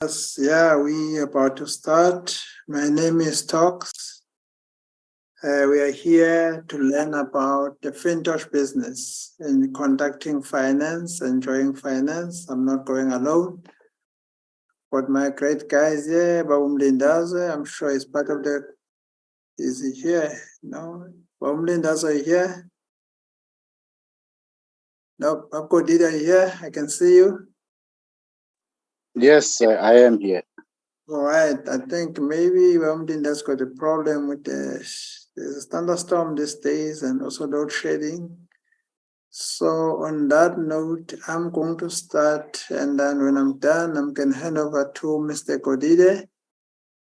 Yes, yeah, we are about to start. My name is Tox. We are here to learn about the FINTOCH business in conducting finance, enjoying finance. I'm not going alone. But my great guys here, Babum Lindazo, I'm sure he's part of the. Is he here? No, Babum Lindazo here. No, Babko Dida here. I can see you. Yes, I am here. All right, I think maybe Wamdinda's got a problem with the thunderstorm these days and also load shedding. So on that note, I'm going to start, and then when I'm done, I'm going to hand over to Mr. Kodide.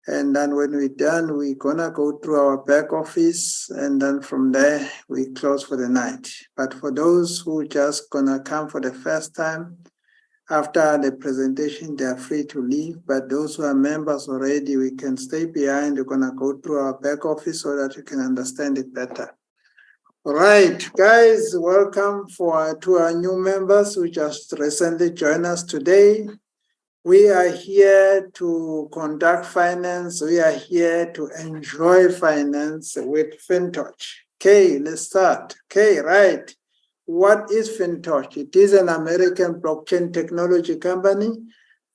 And then when we're done, we're gonna go through our back office, and then from there, we close for the night. But for those who just gonna come for the first time, after the presentation, they are free to leave, but those who are members already, we can stay behind. We're gonna go through our back office so that you can understand it better. All right, guys, welcome to our new members who just recently joined us today. We are here to conduct finance. We are here to enjoy finance with FINTOCH. Okay, let's start. Okay, right. What is FINTOCH? It is an American blockchain technology company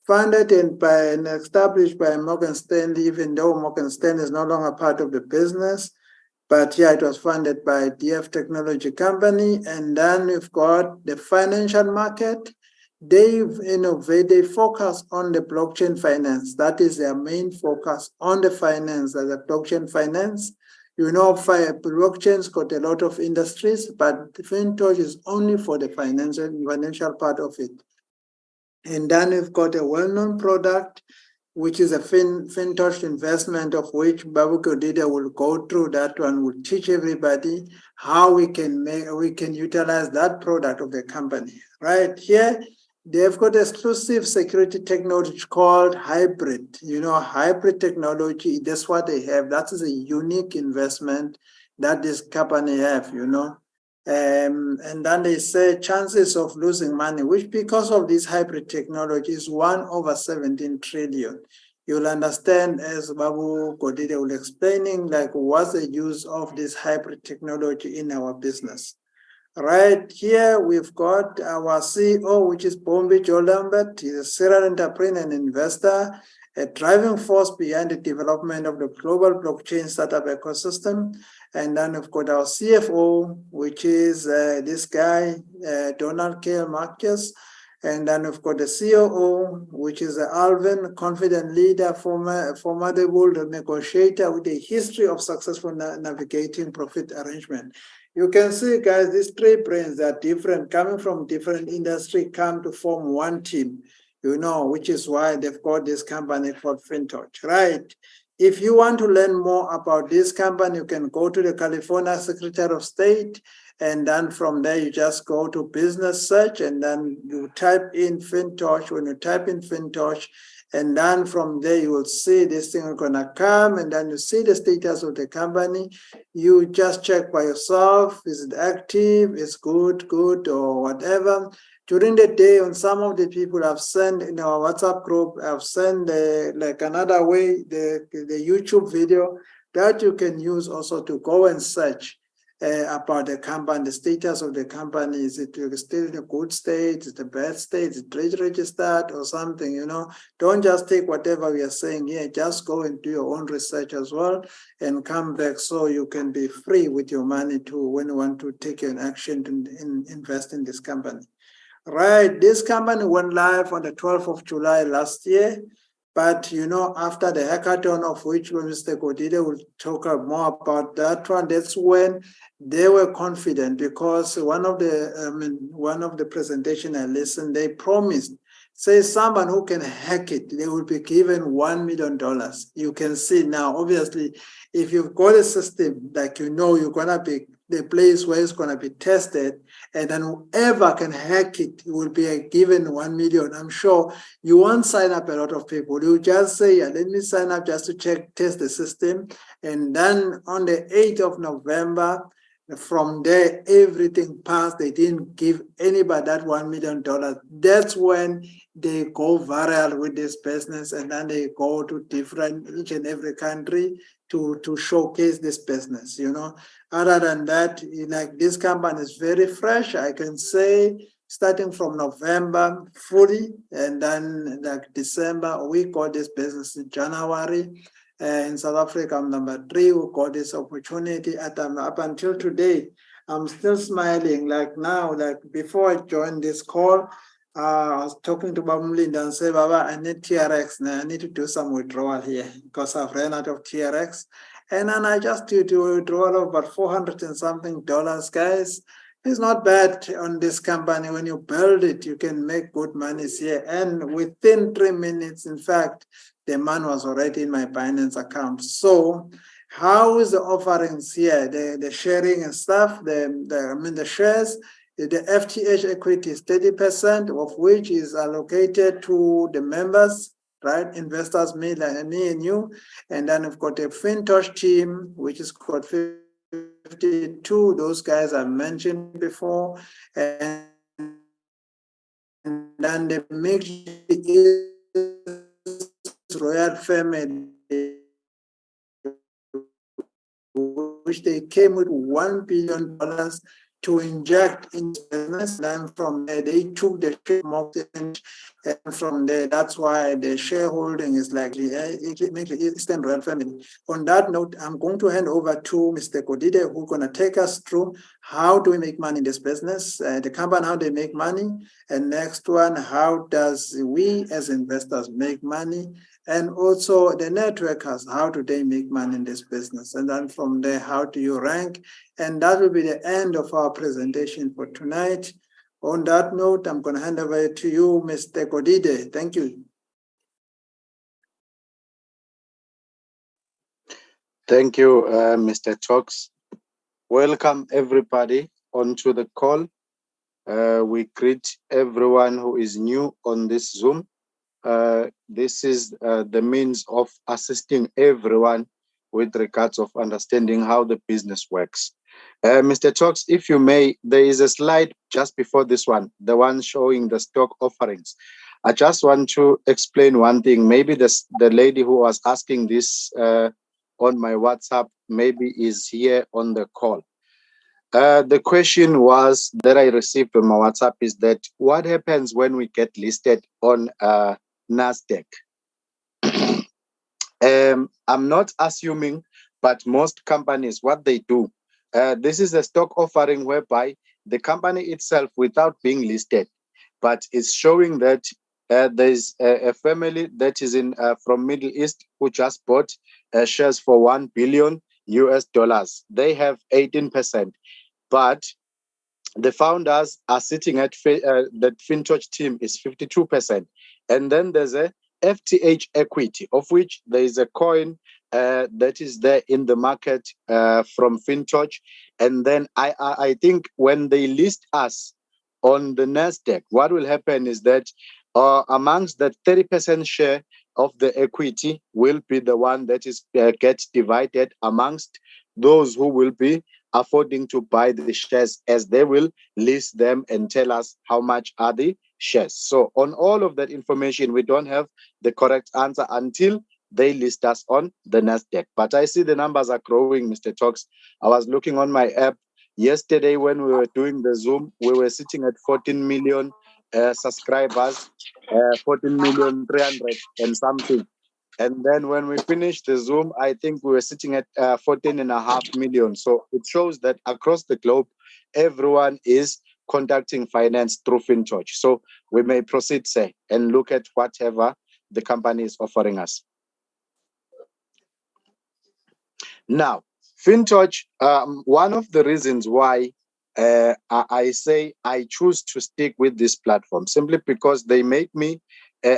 founded and established by Morgan Stanley, even though Morgan Stanley is no longer part of the business. But yeah, it was funded by DF Technology Company. And then we've got the financial market. They focus on the blockchain finance. That is their main focus on the finance, the blockchain finance. You know, blockchain's got a lot of industries, but FinTouch is only for the financial part of it. And then we've got a well-known product, which is a FinTouch investment, of which Babu Kodida will go through that one, will teach everybody how we can utilize that product of the company. Right here, they've got exclusive security technology called hybrid. You know, hybrid technology, that's what they have. That is a unique investment that this company have, you know. And then they say chances of losing money, which because of this hybrid technology is 1/17 trillion. You'll understand as Babu Kodide will explaining like what's the use of this hybrid technology in our business. Right here, we've got our CEO, which is Bombi Joe Lambert. He's a serial entrepreneur and investor, a driving force behind the development of the global blockchain startup ecosystem. And then we've got our CFO, which is this guy, Donald K. Marcus. And then we've got the COO, which is Alvin, confident leader, formidable negotiator with a history of successful navigating profit arrangement. You can see, guys, these three brains are different, coming from different industry, come to form one team, you know, which is why they've got this company called FinTouch, right? If you want to learn more about this company, you can go to the California Secretary of State, and then from there, you just go to business search, and then you type in FinTouch. When you type in FinTouch, and then from there, you will see this thing is gonna come, and then you see the status of the company. You just check by yourself, is it active, is good, or whatever. During the day, on some of the people I've sent in our WhatsApp group, I've sent like another way, the YouTube video that you can use also to go and search about the company, the status of the company. Is it still in a good state? Is it a bad state? Is it trade registered or something? You know, don't just take whatever we are saying here. Just go and do your own research as well and come back so you can be free with your money too when you want to take an action to invest in this company. Right, this company went live on the 12th of July last year. But, you know, after the hackathon, of which Mr. Kodide will talk more about that one, that's when they were confident, because one of the presentation I listened, they promised, say someone who can hack it, they will be given $1 million. You can see now, obviously, if you've got a system, like, you know, you're gonna be the place where it's going to be tested, and then whoever can hack it will be given 1 million. I'm sure you won't sign up a lot of people. You just say, yeah, let me sign up just to test the system. And then on the 8th of November, From there, everything passed. They didn't give anybody that $1 million. That's when they go viral with this business, and then they go to different, each and every country to showcase this business, you know. Other than that, like this company is very fresh. I can say starting from November fully, and then like December, we got this business in January. In South Africa, I'm number 3 who got this opportunity. Up until today, I'm still smiling. Like now, like before I joined this call, I was talking to Bamlinda and said, Baba, I need TRX now. I need to do some withdrawal here because I've ran out of TRX. And then I just did a withdrawal of about 400 and something dollars, guys. It's not bad on this company. When you build it, you can make good money here. And within 3 minutes, in fact, the money was already in my Binance account. So how is the offerings here? The sharing and stuff, the shares, the FTH equity is 30%, of which is allocated to the members, right? Investors, me, like me and you. And then we've got a FINTOCH team, which is called 52. Those guys I mentioned before. And then the mixture is royal family, which they came with $1 billion to inject in business. Then from there, they took the share market, and from there, that's why the shareholding is like the Eastern Royal Family. On that note, I'm going to hand over to Mr. Kodide, who's going to take us through how do we make money in this business, the company, how they make money, and next one, how does we as investors make money, and also the networkers, how do they make money in this business? And then from there, how do you rank? And that will be the end of our presentation for tonight. On that note, I'm going to hand over to you, Mr. Kodide. Thank you. Thank you, Mr. Talks. Welcome, everybody, onto the call. We greet everyone who is new on this Zoom. This is the means of assisting everyone with regards of understanding how the business works. Mr. Talks, if you may, there is a slide just before this one, the one showing the stock offerings. I just want to explain one thing. Maybe the lady who was asking this on my WhatsApp maybe is here on the call. The question was that I received on my WhatsApp is that what happens when we get listed on NASDAQ? I'm not assuming, but most companies, what they do, this is a stock offering whereby the company itself, without being listed, but it's showing that there's a family that is in from Middle East who just bought shares for $1 billion US. They have 18%, but the founders are sitting at the FinTOCH team is 52%, and then there's a FTH equity, of which there is a coin that is there in the market from FinTOCH. And then I think when they list us on the NASDAQ, what will happen is that amongst the 30% share of the equity will be the one that is gets divided amongst those who will be affording to buy the shares, as they will list them and tell us how much are the shares. So on all of that information, we don't have the correct answer until they list us on the NASDAQ. But I see the numbers are growing, Mr. Talks. I was looking on my app yesterday when we were doing the Zoom, we were sitting at 14 million subscribers, 14 million 300 and something. And then when we finished the Zoom, I think we were sitting at 14.5 million. So it shows that across the globe, everyone is conducting finance through FinTOCH. So we may proceed, say, and look at whatever the company is offering us. Now, FinTOCH, one of the reasons why I say I choose to stick with this platform, simply because they make me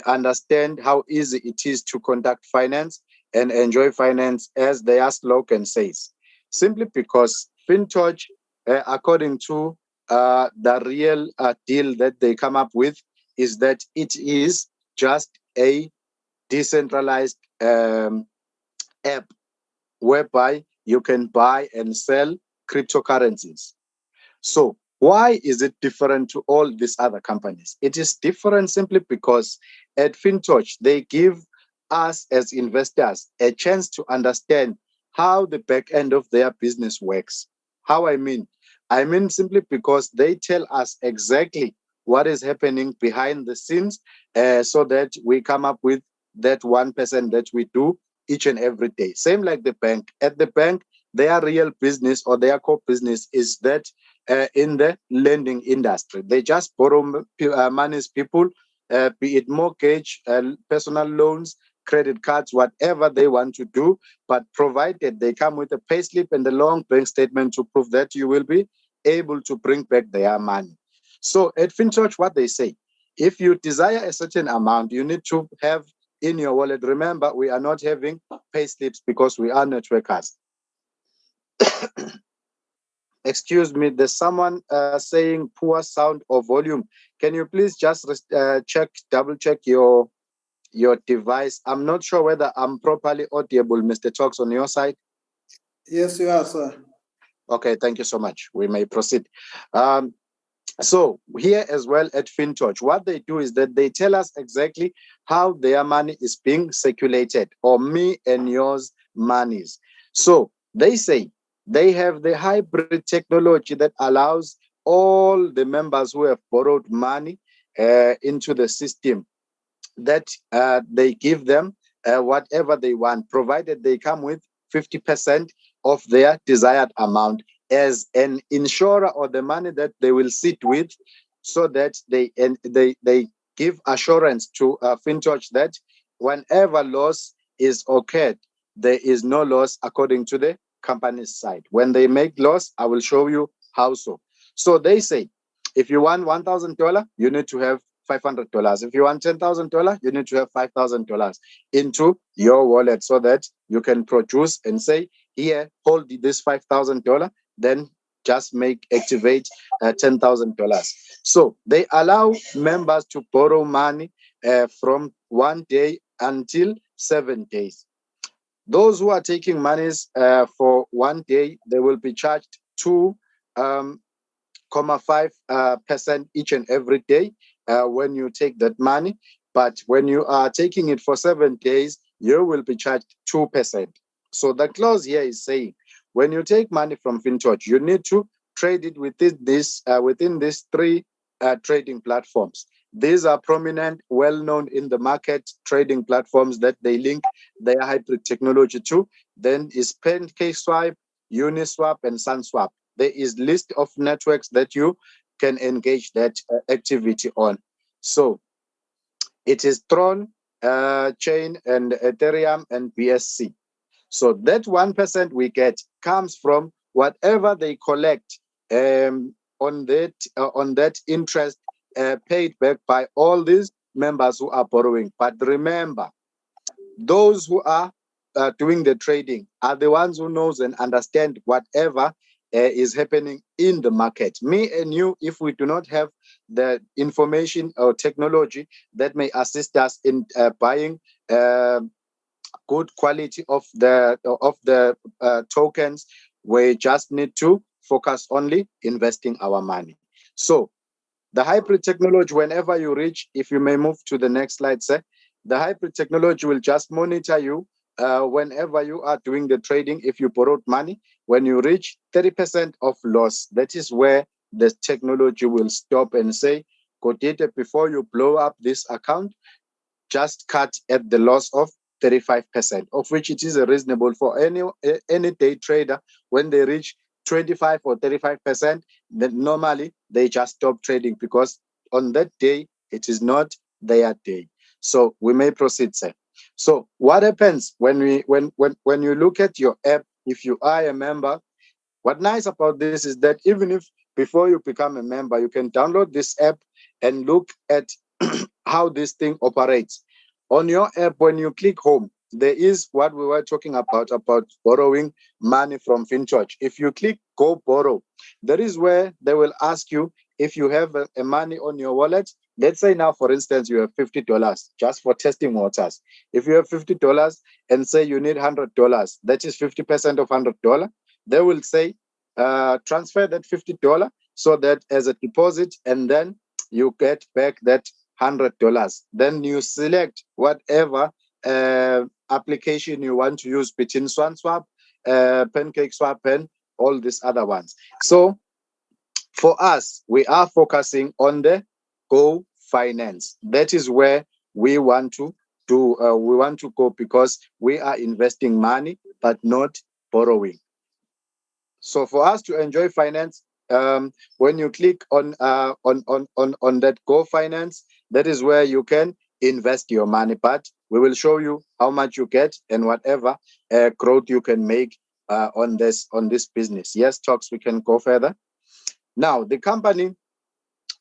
understand how easy it is to conduct finance and enjoy finance, as their slogan says. Simply because FinTOCH, according to the real deal that they come up with, is that it is just a decentralized app whereby you can buy and sell cryptocurrencies. So why is it different to all these other companies? It is different simply because at FinTouch, they give us as investors a chance to understand how the back end of their business works. How I mean? I mean simply because they tell us exactly what is happening behind the scenes, so that we come up with that 1% that we do each and every day. Same like the bank. At the bank, their real business or their core business is that in the lending industry. They just borrow monies people, be it mortgage, personal loans, credit cards, whatever they want to do, but provided they come with a payslip and a long bank statement to prove that you will be able to bring back their money. So at FinTouch, what they say, if you desire a certain amount, you need to have in your wallet. Remember, we are not having payslips because we are networkers. Excuse me, there's someone saying poor sound or volume. Can you please just double check your device? I'm not sure whether I'm properly audible, Mr. Talks, on your side. Yes, you are, sir. Okay, thank you so much. We may proceed. So here as well at FinTouch, what they do is that they tell us exactly how their money is being circulated, or me and yours monies. So they say they have the hybrid technology that allows all the members who have borrowed money into the system, that they give them whatever they want, provided they come with 50% of their desired amount as an insurer, or the money that they will sit with, so that they give assurance to FinTouch that whenever loss is occurred, there is no loss according to the company's side. When they make loss, I will show you how so. So they say, if you want $1,000, you need to have $500. If you want $10,000, you need to have $5,000 into your wallet, so that you can produce and say, here, hold this $5,000, then just activate $10,000. So they allow members to borrow money from 1 day until 7 days. Those who are taking monies for 1 day, they will be charged 2.5% each and every day when you take that money. But when you are taking it for 7 days, you will be charged 2%. So the clause here is saying, when you take money from FinTouch, you need to trade it within these three trading platforms. These are prominent, well-known in the market trading platforms that they link their hybrid technology to. Then is PancakeSwap, Uniswap, and SunSwap. There is list of networks that you can engage that activity on. So it is Tron, Chain, and Ethereum, and BSC. So that 1% we get comes from whatever they collect on that interest paid back by all these members who are borrowing. But remember, those who are doing the trading are the ones who knows and understand whatever is happening in the market. Me and you, if we do not have the information or technology that may assist us in buying good quality of the tokens, we just need to focus only investing our money. So the hybrid technology, whenever you reach, if you may move to the next slide, sir, the hybrid technology will just monitor you whenever you are doing the trading. If you borrowed money, when you reach 30% of loss, that is where the technology will stop and say, Kodite, before you blow up this account, just cut at the loss of 35%, of which it is reasonable for any day trader. When they reach 25 or 35%, then normally they just stop trading, because on that day it is not their day. So we may proceed, sir. So what happens when you look at your app, if you are a member, what nice about this is that even if before you become a member, you can download this app and look at how this thing operates. On your app, when you click home, there is what we were talking about borrowing money from FinTouch. If you click go borrow, that is where they will ask you if you have a money on your wallet. Let's say now, for instance, you have $50, just for testing waters. If you have $50 and say you need $100, that is 50% of $100, they will say, transfer that $50 so that as a deposit, and then you get back that $100. Then you select whatever application you want to use between SwanSwap, Pancake Swap, and all these other ones. So for us, we are focusing on the Go Finance. That is where we want to do. We want to go because we are investing money but not borrowing. So for us to enjoy finance, when you click on that Go Finance, that is where you can invest your money. But we will show you how much you get and whatever growth you can make on this business. Yes, Talks, we can go further. Now, the company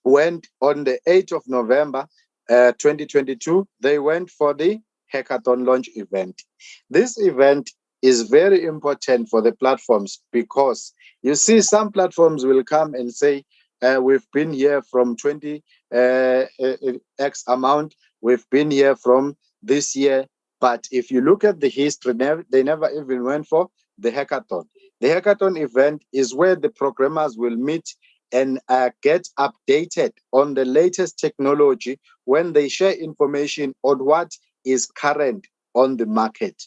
went on the 8th of November 2022. They went for the hackathon launch event. This event is very important for the platforms because you see some platforms will come and say, we've been here from 20 X amount, we've been here from this year. But if you look at the history, they never even went for the hackathon. The hackathon event is where the programmers will meet and get updated on the latest technology when they share information on what is current on the market.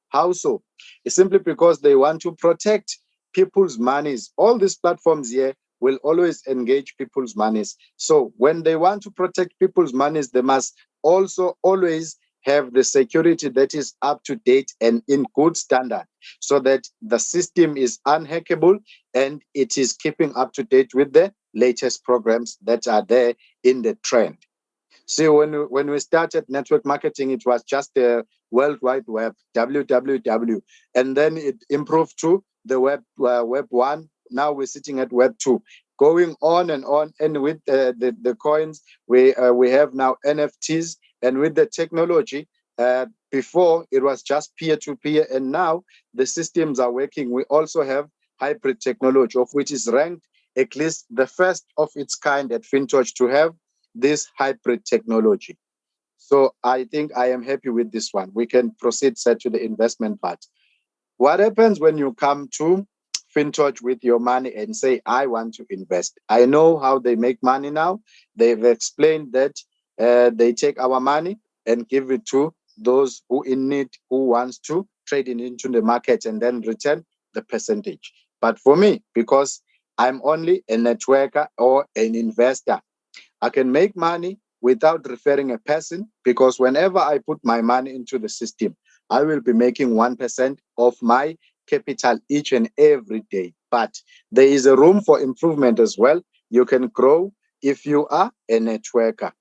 How so? It's simply because they want to protect people's monies. All these platforms here will always engage people's monies. So when they want to protect people's monies, they must also always have the security that is up to date and in good standard so that the system is unhackable and it is keeping up to date with the latest programs that are there in the trend. See, when we started network marketing, it was just the World Wide Web, www, and then it improved to the web 1. Now we're sitting at web 2, going on, and with the coins, we have now NFTs, and with the technology, before it was just peer-to-peer, and now the systems are working. We also have hybrid technology, of which is ranked at least the first of its kind at FINTOCH to have this hybrid technology. So I think I am happy with this one. We can proceed, sir, to the investment part. What happens when you come to FinTouch with your money and say, I want to invest? I know how they make money now. They've explained that they take our money and give it to those who in need, who wants to trade it into the market and then return the percentage. But for me, because I'm only a networker or an investor, I can make money without referring a person, because whenever I put my money into the system, I will be making 1% of my capital each and every day. But there is a room for improvement as well. You can grow if you are a networker.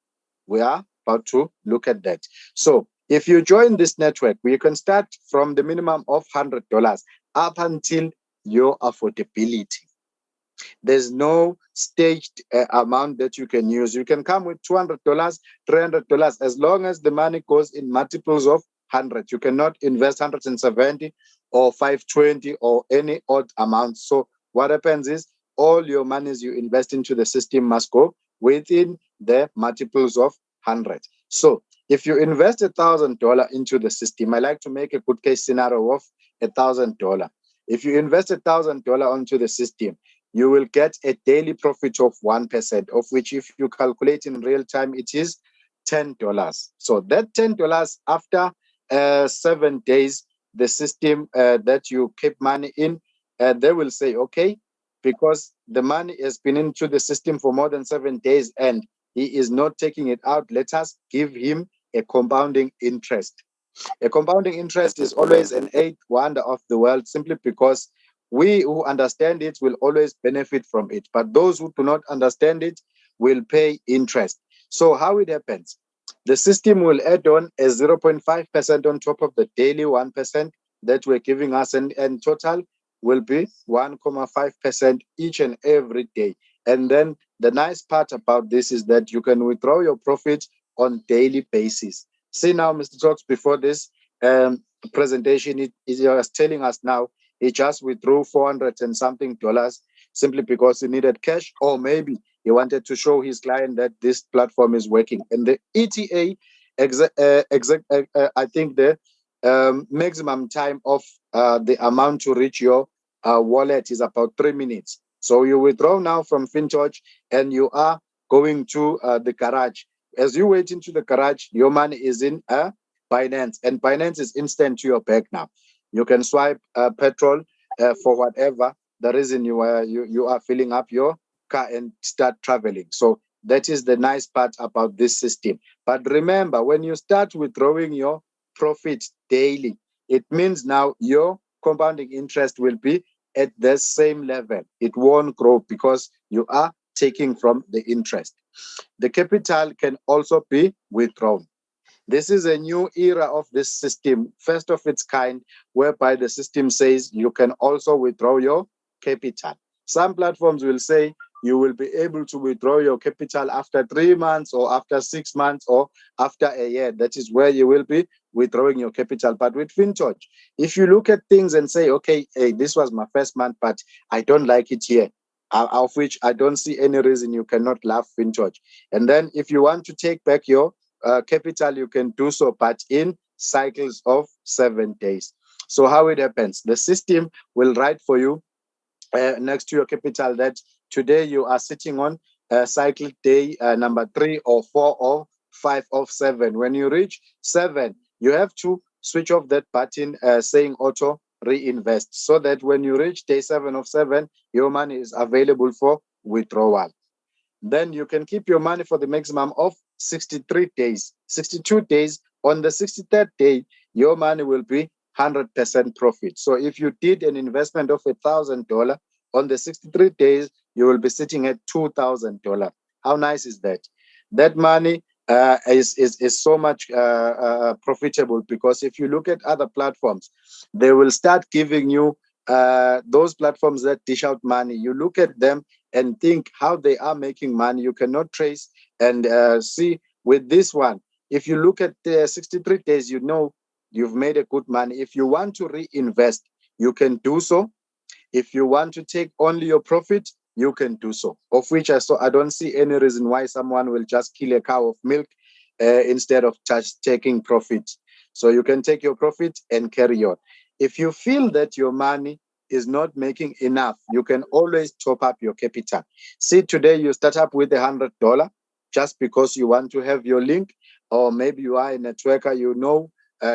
We are about to look at that. So if you join this network, we can start from the minimum of $100 up until your affordability. There's no staged amount that you can use. You can come with $200, $300, as long as the money goes in multiples of 100. You cannot invest 170 or 520 or any odd amount. So what happens is all your monies you invest into the system must go within the multiples of 100. So if you invest $1,000 into the system, I like to make a good case scenario of $1,000. If you invest $1,000 onto the system, you will get a daily profit of 1%, of which if you calculate in real time, it is $10. So that $10 after 7 days, the system that you keep money in, they will say, okay, because the money has been into the system for more than 7 days and he is not taking it out, let us give him a compounding interest. A compounding interest is always an eighth wonder of the world, simply because we who understand it will always benefit from it. But those who do not understand it will pay interest. So how it happens? The system will add on a 0.5% on top of the daily 1% that we're giving us, and total will be 1.5% each and every day. And then the nice part about this is that you can withdraw your profit on daily basis. See now, Mr. Talks, before this presentation, it was telling us now he just withdrew 400 and something dollars simply because he needed cash, or maybe he wanted to show his client that this platform is working. And the ETA, I think the maximum time of the amount to reach your wallet is about 3 minutes. So you withdraw now from FinTouch and you are going to the garage. As you wait into the garage, your money is in Binance, and Binance is instant to your bank now. You can swipe petrol for whatever the reason you are filling up your car and start traveling. So that is the nice part about this system. But remember, when you start withdrawing your profit daily, it means now your compounding interest will be at the same level. It won't grow because you are taking from the interest. The capital can also be withdrawn. This is a new era of this system, first of its kind, whereby the system says you can also withdraw your capital. Some platforms will say you will be able to withdraw your capital after 3 months or after 6 months or after a year. That is where you will be withdrawing your capital. But with FinTouch, if you look at things and say, okay, hey, this was my first month, but I don't like it here, of which I don't see any reason you cannot love FinTouch. And then if you want to take back your capital, you can do so, but in cycles of 7 days. So how it happens, the system will write for you next to your capital that today you are sitting on cycle day number 3 or 4 or 5 of 7. When you reach 7, you have to switch off that button saying auto reinvest, so that when you reach day 7 of 7, your money is available for withdrawal. Then you can keep your money for the maximum of 63 days, 62 days. On the 63rd day, your money will be 100% profit. So if you did an investment of $1,000, on the 63 days, you will be sitting at $2,000. How nice is that? That money is so much profitable, because if you look at other platforms, they will start giving you those platforms that dish out money. You look at them and think how they are making money. You cannot trace and see with this one. If you look at the 63 days, you know you've made a good money. If you want to reinvest, you can do so. If you want to take only your profit, you can do so. Of which I don't see any reason why someone will just kill a cow of milk instead of just taking profit. So you can take your profit and carry on. If you feel that your money is not making enough, you can always top up your capital. See, today you start up with $100 just because you want to have your link, or maybe you are a networker, you know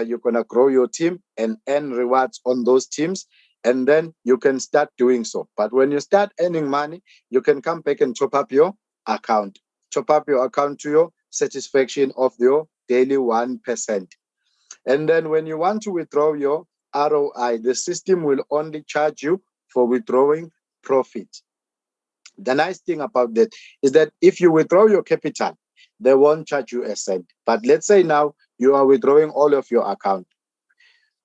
you're going to grow your team and earn rewards on those teams, and then you can start doing so. But when you start earning money, you can come back and top up your account. Top up your account to your satisfaction of your daily 1%. And then when you want to withdraw your ROI, the system will only charge you for withdrawing profit. The nice thing about that is that if you withdraw your capital, they won't charge you a cent. But let's say now you are withdrawing all of your account.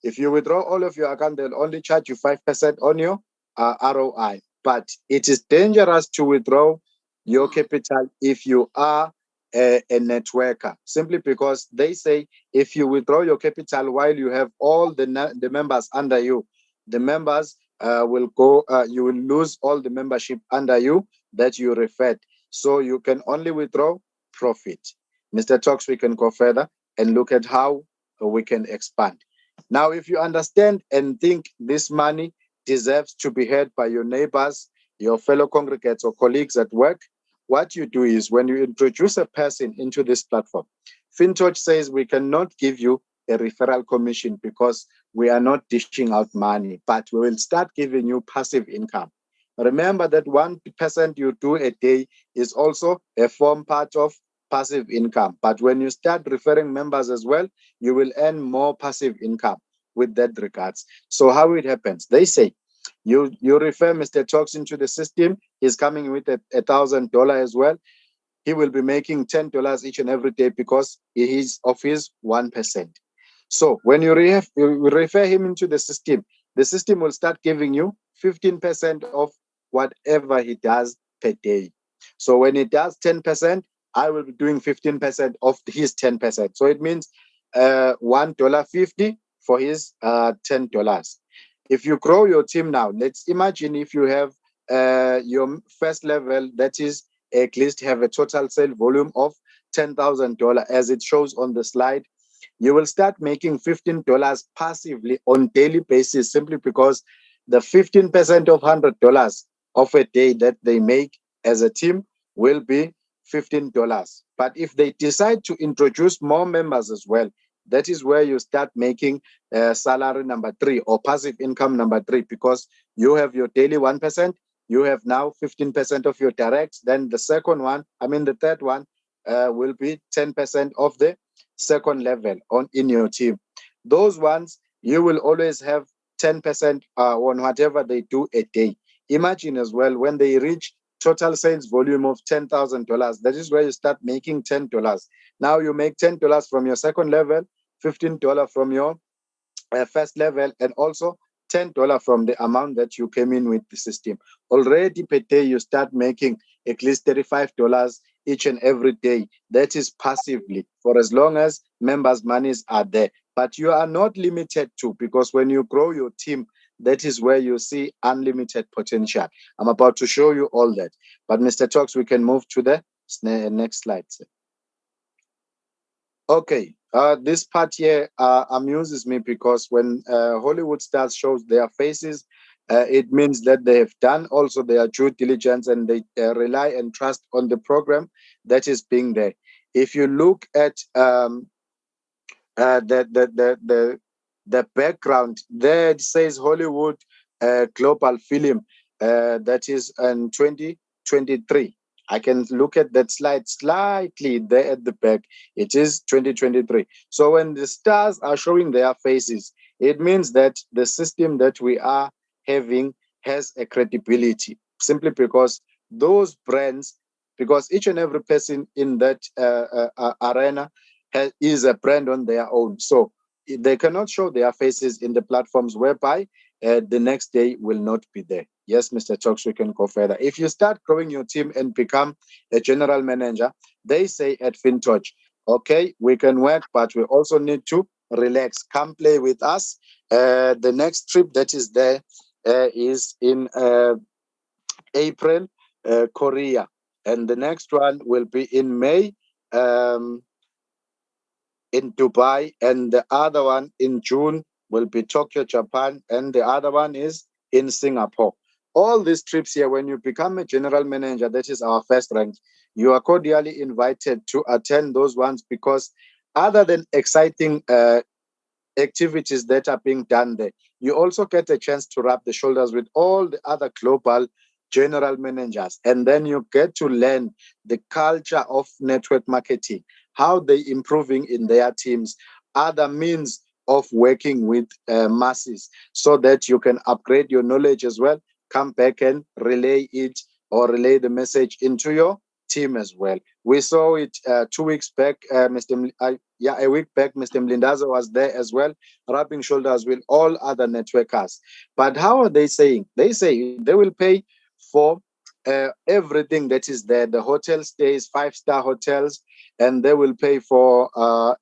If you withdraw all of your account, they'll only charge you 5% on your ROI. But it is dangerous to withdraw your capital if you are a networker, simply because they say if you withdraw your capital while you have all the members under you, the members will go, you will lose all the membership under you that you referred. So you can only withdraw profit. Mr. Talks, we can go further and look at how we can expand. Now, if you understand and think this money deserves to be heard by your neighbors, your fellow congregates or colleagues at work, what you do is when you introduce a person into this platform, FinTouch says we cannot give you a referral commission because we are not dishing out money, but we will start giving you passive income. Remember that 1% you do a day is also a form part of passive income. But when you start referring members as well, you will earn more passive income with that regards. So how it happens, they say, you refer Mr. Talks into the system, he's coming with $1,000 as well. He will be making $10 each and every day because he is of his 1%. So when you refer him into the system will start giving you 15% of whatever he does per day. So when he does 10%, I will be doing 15% of his 10%. So it means $1.50 for his $10. If you grow your team now, let's imagine if you have your first level, that is at least have a total sale volume of $10,000 as it shows on the slide, you will start making $15 passively on daily basis simply because the 15% of $100 of a day that they make as a team will be $15. But if they decide to introduce more members as well, that is where you start making salary number 3 or passive income number 3, because you have your daily 1%, you have now 15% of your direct. Then the second one, the third one, will be 10% of the second level in your team. Those ones, you will always have 10% on whatever they do a day. Imagine as well, when they reach total sales volume of $10,000, that is where you start making $10. Now you make $10 from your second level, $15 from your first level, and also $10 from the amount that you came in with the system. Already per day, you start making at least $35 each and every day. That is passively, for as long as members' monies are there. But you are not limited to, because when you grow your team, that is where you see unlimited potential. I'm about to show you all that. But Mr. Talks, we can move to the next slide. Okay, this part here amuses me, because when Hollywood stars shows their faces, it means that they have done also their due diligence, and they rely and trust on the program that is being there. If you look at the background, there it says Hollywood Global Film, that is in 2023. I can look at that slide slightly there at the back. It is 2023. So when the stars are showing their faces, it means that the system that we are having has a credibility, simply because those brands, because each and every person in that arena is a brand on their own. So they cannot show their faces in the platforms whereby the next day will not be there. Yes, Mr. Talks, we can go further. If you start growing your team and become a general manager, they say at FINTOCH, okay, we can work, but we also need to relax. Come play with us. The next trip that is there is in April, Korea. And the next one will be in May, in Dubai, and the other one in June will be Tokyo, Japan, and the other one is in Singapore. All these trips here, when you become a general manager, that is our first rank, you are cordially invited to attend those ones, because other than exciting activities that are being done there, you also get a chance to rub the shoulders with all the other global general managers, and then you get to learn the culture of network marketing, how they improving in their teams, other means of working with masses, so that you can upgrade your knowledge as well, come back and relay it or relay the message into your team as well. We saw it 2 weeks back. A week back, Mr. Mlindazo was there as well, rubbing shoulders with all other networkers. But how are they saying? They say they will pay for everything that is there, the hotel stays, 5-star hotels, and they will pay for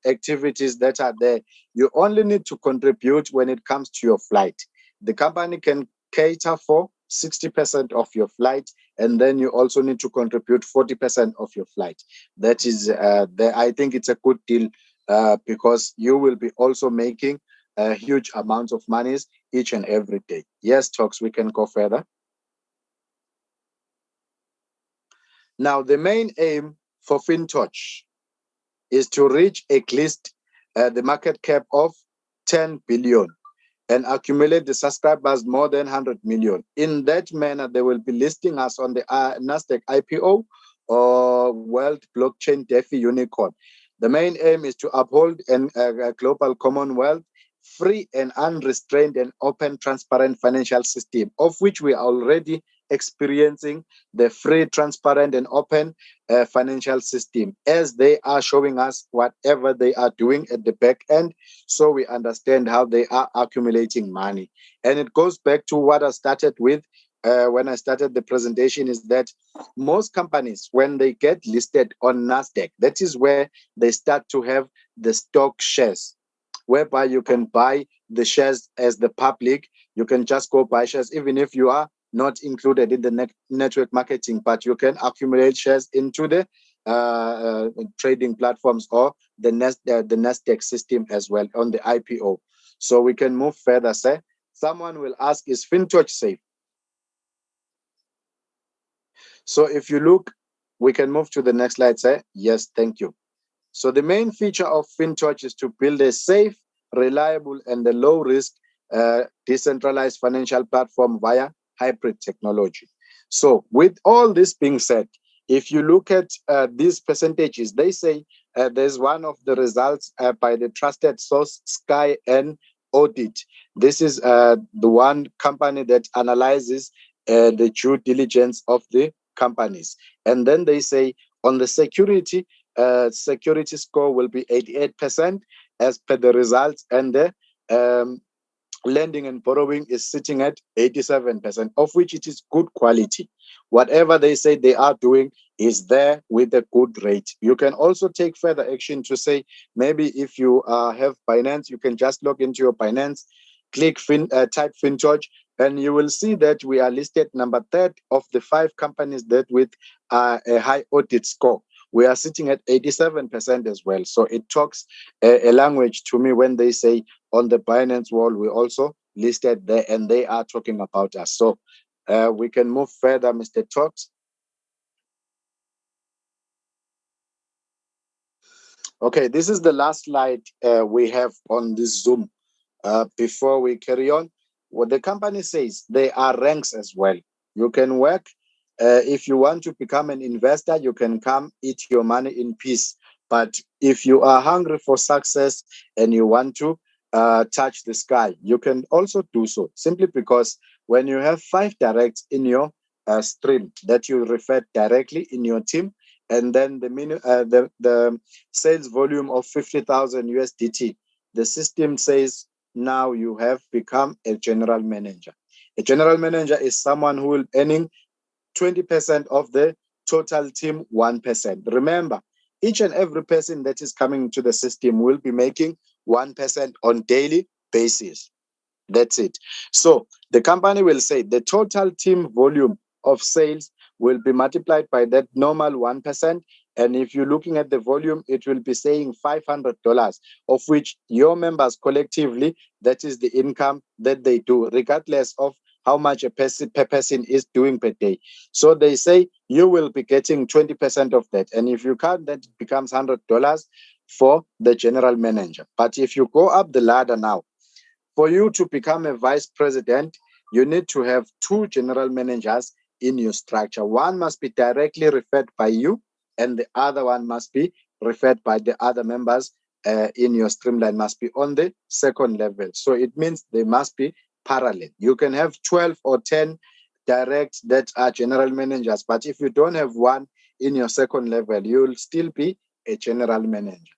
activities that are there. You only need to contribute when it comes to your flight. The company can cater for 60% of your flight, and then you also need to contribute 40% of your flight. That is, I think it's a good deal, because you will be also making huge amounts of monies each and every day. Yes, Talks, we can go further. Now, the main aim for FINTOCH is to reach at least the market cap of 10 billion and accumulate the subscribers more than 100 million. In that manner, they will be listing us on the NASDAQ IPO or World Blockchain DeFi Unicorn. The main aim is to uphold a global commonwealth, free and unrestrained and open, transparent financial system, of which we are already experiencing the free, transparent, and open financial system, as they are showing us whatever they are doing at the back end, so we understand how they are accumulating money. And it goes back to what I started with when I started the presentation, is that most companies, when they get listed on NASDAQ, that is where they start to have the stock shares, whereby you can buy the shares as the public. You can just go buy shares, even if you are not included in the network marketing, but you can accumulate shares into the trading platforms or the NASDAQ system as well on the IPO. So we can move further, sir. Someone will ask, is FinTouch safe? So if you look, we can move to the next slide, sir. Yes, thank you. So the main feature of FinTouch is to build a safe, reliable, and a low-risk decentralized financial platform via hybrid technology. So with all this being said, if you look at these percentages, they say there's one of the results by the trusted source Sky and Audit. This is the one company that analyzes the due diligence of the companies. And then they say on the security score will be 88% as per the results, and the lending and borrowing is sitting at 87%, of which it is good quality. Whatever they say they are doing is there with a good rate. You can also take further action to say, maybe if you have finance, you can just log into your finance, click type FinTouch, and you will see that we are listed number 3rd of the 5 companies that with a high audit score. We are sitting at 87% as well. So it talks a language to me when they say on the Binance wall, we also listed there, and they are talking about us. So we can move further, Mr. Talks. Okay, this is the last slide we have on this Zoom. Before we carry on, what the company says, there are ranks as well. You can work. If you want to become an investor, you can come eat your money in peace. But if you are hungry for success and you want to touch the sky, you can also do so, simply because when you have 5 directs in your stream that you refer directly in your team, and then the sales volume of 50,000 USDT, the system says now you have become a general manager. A general manager is someone who will earning 20% of the total team 1%. Remember, each and every person that is coming to the system will be making 1% on daily basis. That's it. So the company will say the total team volume of sales will be multiplied by that normal 1%. And if you're looking at the volume, it will be saying $500, of which your members collectively, that is the income that they do, regardless of how much a person per person is doing per day. So they say you will be getting 20% of that. And if you count that, it becomes $100 for the general manager. But if you go up the ladder now, for you to become a vice president, you need to have 2 general managers in your structure. One must be directly referred by you, and the other one must be referred by the other members in your streamline, must be on the 2nd level. So it means they must be parallel. You can have 12 or 10 directs that are general managers, but if you don't have one in your 2nd level, you'll still be a general manager.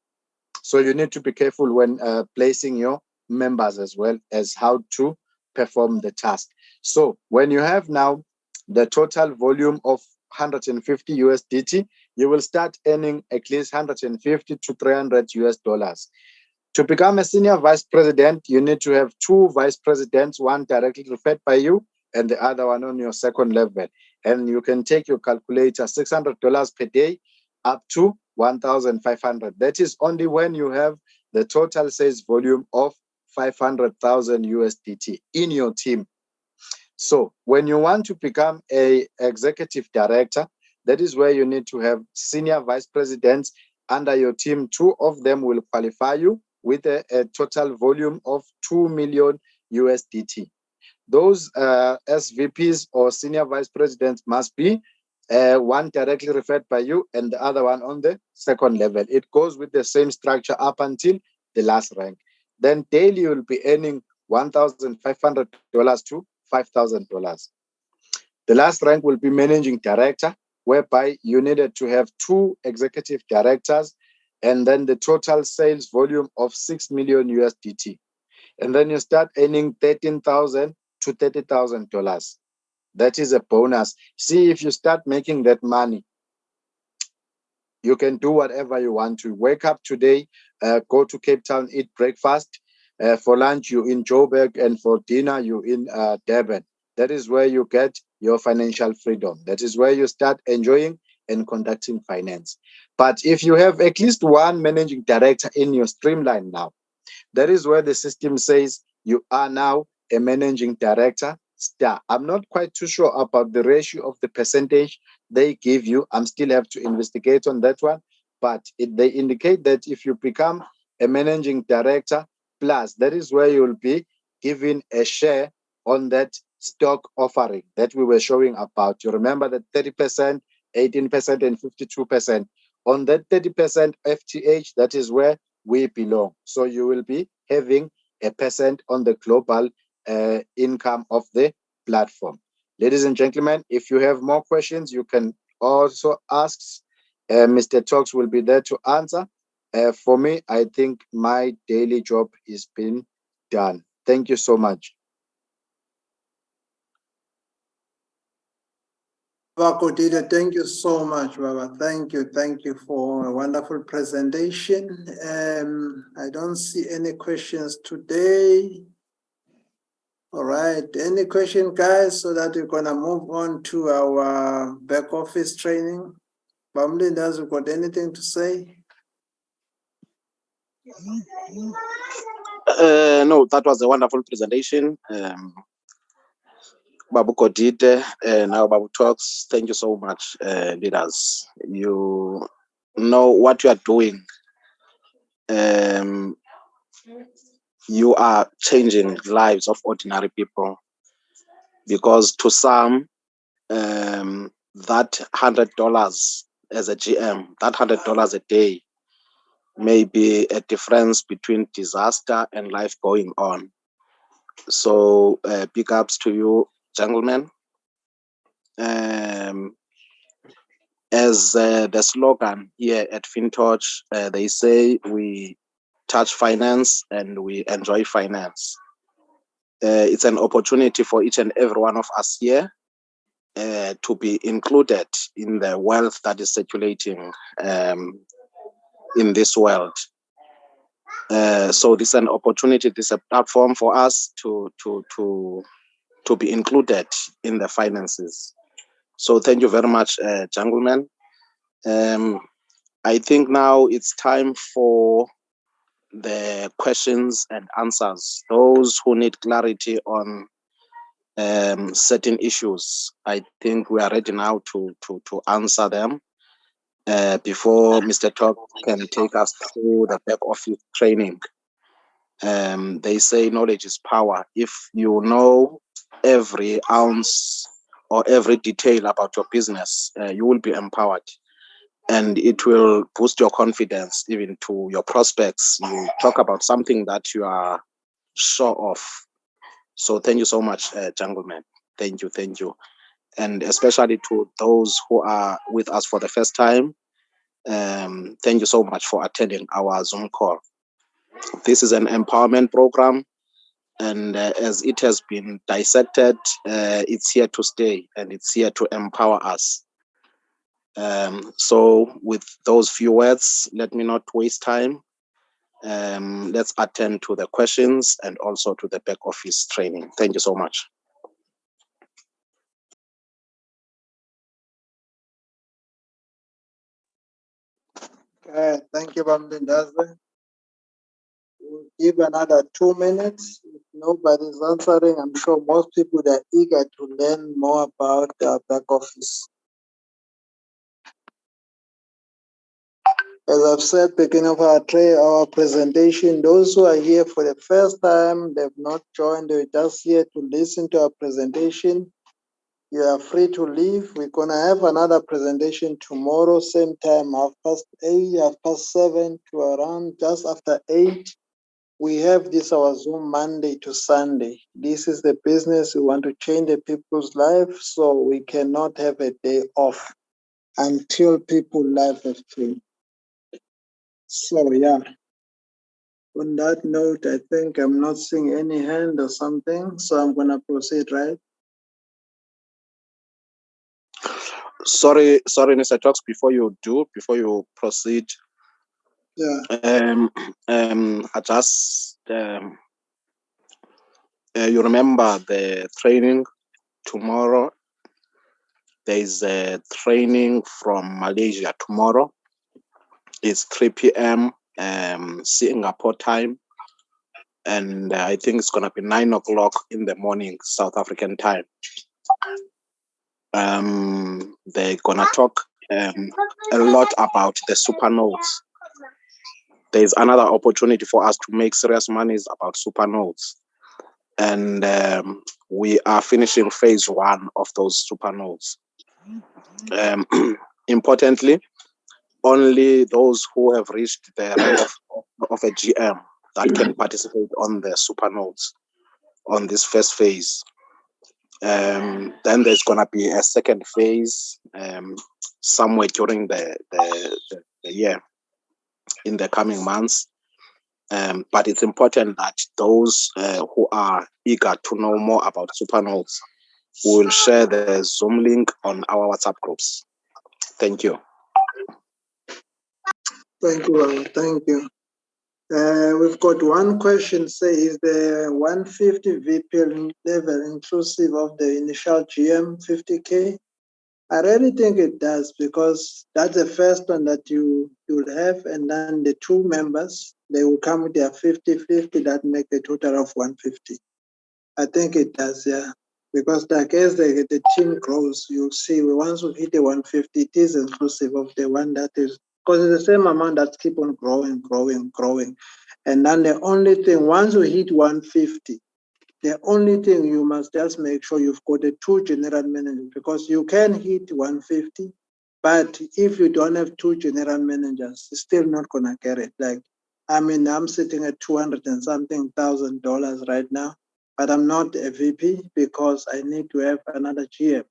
So you need to be careful when placing your members as well as how to perform the task. So when you have now the total volume of 150 USDT, you will start earning at least 150 to 300 US dollars. To become a senior vice president, you need to have 2 vice presidents, one directly referred by you and the other one on your 2nd level. And you can take your calculator, $600 per day up to 1,500. That is only when you have the total sales volume of 500,000 USDT in your team. So when you want to become a executive director, that is where you need to have senior vice presidents under your team. 2 of them will qualify you with a total volume of 2 million USDT. Those SVPs or senior vice presidents must be one directly referred by you and the other one on the 2nd level. It goes with the same structure up until the last rank. Then daily you'll be earning $1,500 to $5,000. The last rank will be managing director, whereby you needed to have 2 executive directors and then the total sales volume of 6 million USDT. And then you start earning $13,000 to $30,000. That is a bonus. See, if you start making that money, you can do whatever you want to. Wake up today, go to Cape Town, eat breakfast. For lunch, you in Joburg, and for dinner, you in Durban. That is where you get your financial freedom. That is where you start enjoying and conducting finance. But if you have at least one managing director in your streamline now, that is where the system says you are now a managing director, star. I'm not quite too sure about the ratio of the percentage they give you. I'm still have to investigate on that one, but they indicate that if you become a managing director plus, that is where you'll be given a share on that stock offering that we were showing about. You remember that 30%, 18%, and 52%. On that 30% FTH, that is where we belong. So you will be having a percent on the global income of the platform. Ladies and gentlemen, if you have more questions, you can also ask. Mr. Talks will be there to answer. For me, I think my daily job is being done. Thank you so much. Baba Kodida, thank you so much, Baba. Thank you for a wonderful presentation. I don't see any questions today. All right, any question, guys, so that we're gonna move on to our back office training. Bamli, does you got anything to say? No, that was a wonderful presentation. Babu Kodide, now Babu Talks. Thank you so much, leaders. You know what you are doing. You are changing lives of ordinary people, because to some, that $100 as a GM, that $100 a day may be a difference between disaster and life going on. So big ups to you, gentlemen. As the slogan here at FinTOCH, they say we touch finance and we enjoy finance. It's an opportunity for each and every one of us here to be included in the wealth that is circulating in this world. So this is an opportunity, this is a platform for us to be included in the finances. So thank you very much, gentlemen. I think now it's time for the questions and answers. Those who need clarity on certain issues, I think we are ready now to answer them before Mr. Talk can take us through the back office training. They say knowledge is power. If you know every ounce or every detail about your business, you will be empowered, and it will boost your confidence even to your prospects. You talk about something that you are sure of. So thank you so much, gentlemen. Thank you. And especially to those who are with us for the first time, thank you so much for attending our Zoom call. This is an empowerment program, and as it has been dissected, it's here to stay, and it's here to empower us. So with those few words, let me not waste time. Let's attend to the questions and also to the back office training. Thank you so much. Thank you, Bamli. We'll give another 2 minutes. If nobody's answering, I'm sure most people are eager to learn more about the back office. As I've said, beginning of our presentation, those who are here for the first time, they've not joined, they're just here to listen to our presentation. You are free to leave. We're gonna have another presentation tomorrow, same time, 7:30 to around just after 8. We have this our Zoom Monday to Sunday. This is the business. We want to change the people's life, so we cannot have a day off until people's life have changed. So yeah. On that note, I think I'm not seeing any hand or something, so I'm gonna proceed, right? Sorry, Mr. Talks, before you proceed. Yeah. I just you remember the training tomorrow. There is a training from Malaysia tomorrow. It's 3 p.m. Singapore time. and I think it's gonna be 9 o'clock in the morning, South African time. They're gonna talk a lot about the supernodes. There's another opportunity for us to make serious monies about supernodes, and we are finishing phase 1 of those supernodes. Importantly, only those who have reached the rank of a GM that can participate on the supernodes on this first phase. Then there's gonna be a second phase somewhere during the year, in the coming months. But it's important that those who are eager to know more about supernodes will share the Zoom link on our WhatsApp groups. Thank you. Thank you. Thank you. We've got one question. Say, is the 150 VP level inclusive of the initial GM 50K? I really think it does, because that's the first one that you will have, and then the 2 members, they will come with their 50-50, that make a total of 150. I think it does, yeah. Because like as the team grows, you'll see once we hit the 150, it is inclusive of the one that is, because it's the same amount that keep on growing. And then the only thing, once we hit 150, the only thing you must just make sure you've got the 2 general managers, because you can hit 150, but if you don't have 2 general managers, it's still not gonna get it. Like, I mean, I'm sitting at $200 and something thousand right now, but I'm not a VP because I need to have another GM,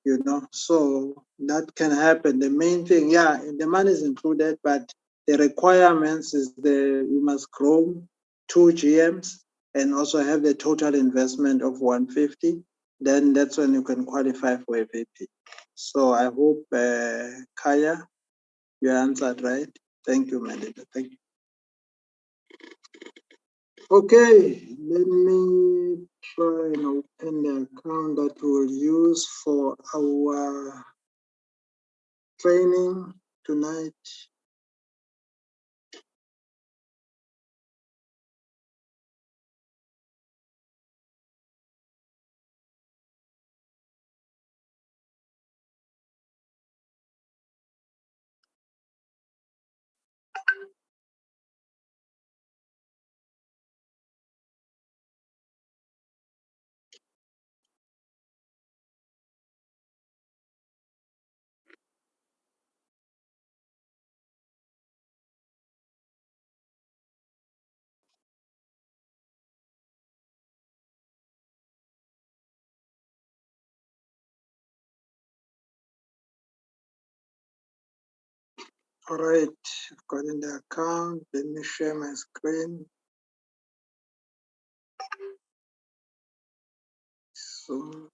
you know. So that can happen. The main thing, yeah, the money is included, but the requirements is you must grow 2 GMs and also have the total investment of 150. Then that's when you can qualify for a VP. So I hope, Kaya, you answered right. Thank you, Melita. Thank you. Okay, let me try and open the account that we'll use for our training tonight. All right, I've got in the account. Let me share my screen. So,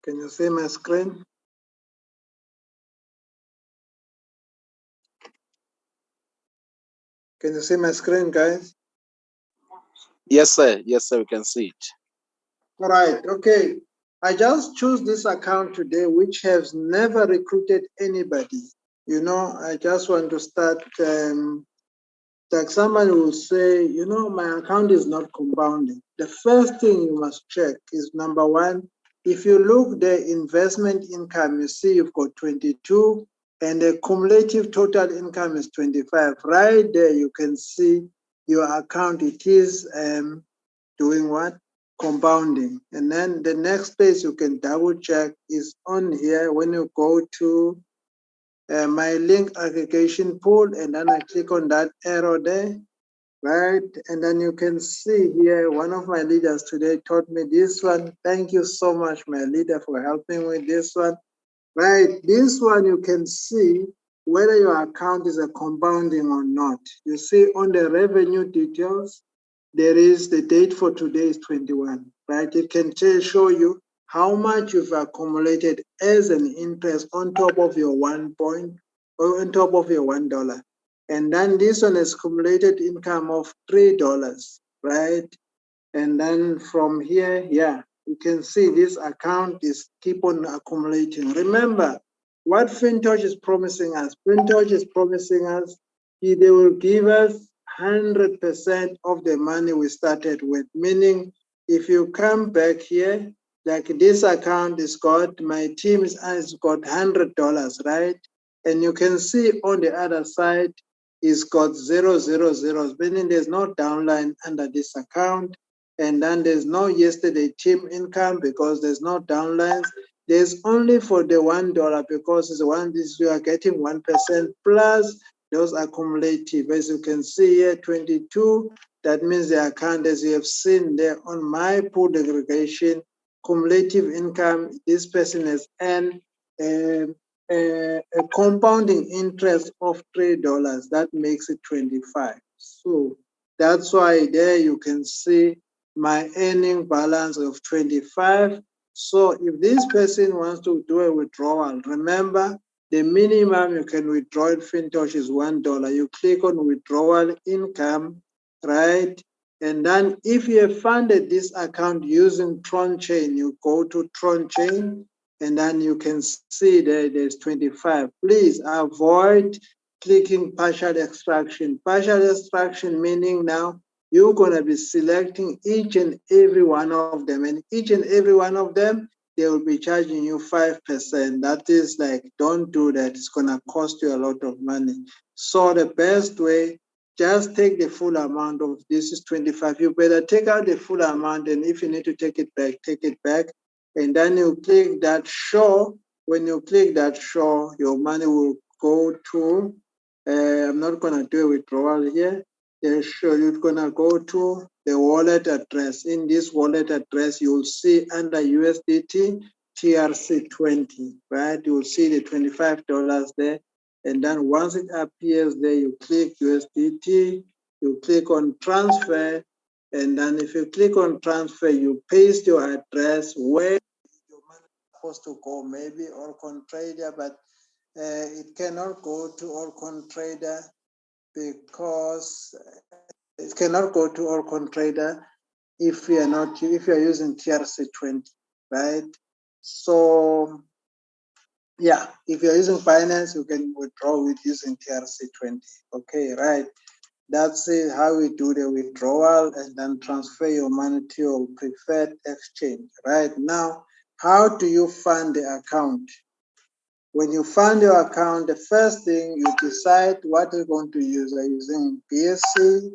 can you see my screen? Can you see my screen, guys? Yes, sir. Yes, sir. We can see it. All right, okay. I just choose this account today, which has never recruited anybody. You know, I just want to start, like someone will say, you know, my account is not compounding. The first thing you must check is, number one, if you look the investment income, you see you've got 22 and the cumulative total income is 25. Right there, you can see your account, it is doing what? Compounding. And then the next place you can double check is on here when you go to my link aggregation pool, and then I click on that arrow there, right? And then you can see here, one of my leaders today taught me this one. Thank you so much, my leader, for helping with this one. Right, this one you can see whether your account is a compounding or not. You see on the revenue details, there is the date for today is 21, right? It can show you how much you've accumulated as an interest on top of your $1. And then this one is cumulated income of $3, right? And then from here, yeah, you can see this account is keep on accumulating. Remember what FinTOCH is promising us. FinTOCH is promising us they will give us 100% of the money we started with. Meaning, if you come back here, like this account is got, my team has got $100, right? And you can see on the other side, it's got 000, meaning there's no downline under this account. And then there's no yesterday team income because there's no downlines. There's only for the $1 because it's one, this you are getting 1% plus those are cumulative. As you can see here, 22. That means the account, as you have seen there on my pool aggregation, cumulative income, this person has earned a compounding interest of $3. That makes it 25. So that's why there you can see my earning balance of 25. So if this person wants to do a withdrawal, remember the minimum you can withdraw in FinTOCH is $1. You click on withdrawal income, right? And then if you have funded this account using Tron Chain, you go to Tron Chain and then you can see there's 25. Please avoid clicking partial extraction. Partial extraction meaning now you're going to be selecting each and every one of them, and each and every one of them, they will be charging you 5%. That is like, don't do that. It's going to cost you a lot of money. So the best way, just take the full amount of this is 25. You better take out the full amount, and if you need to take it back, take it back. And then you click that show. When you click that show, your money will go to, I'm not going to do a withdrawal here. You're going to go to the wallet address. In this wallet address, you'll see under USDT TRC20, right? You'll see the $25 there. And then once it appears there, you click USDT, you click on transfer. And then if you click on transfer, you paste your address where your money is supposed to go, maybe Orcon Trader, but it cannot go to Orcon Trader because it cannot go to Orcon Trader if you are using TRC20, right? So yeah, if you're using Binance, you can withdraw with using TRC20. Okay, right. That's it, how we do the withdrawal and then transfer your money to your preferred exchange. Right now, how do you fund the account? When you fund your account, the first thing you decide what you're going to use. Are you using BSC,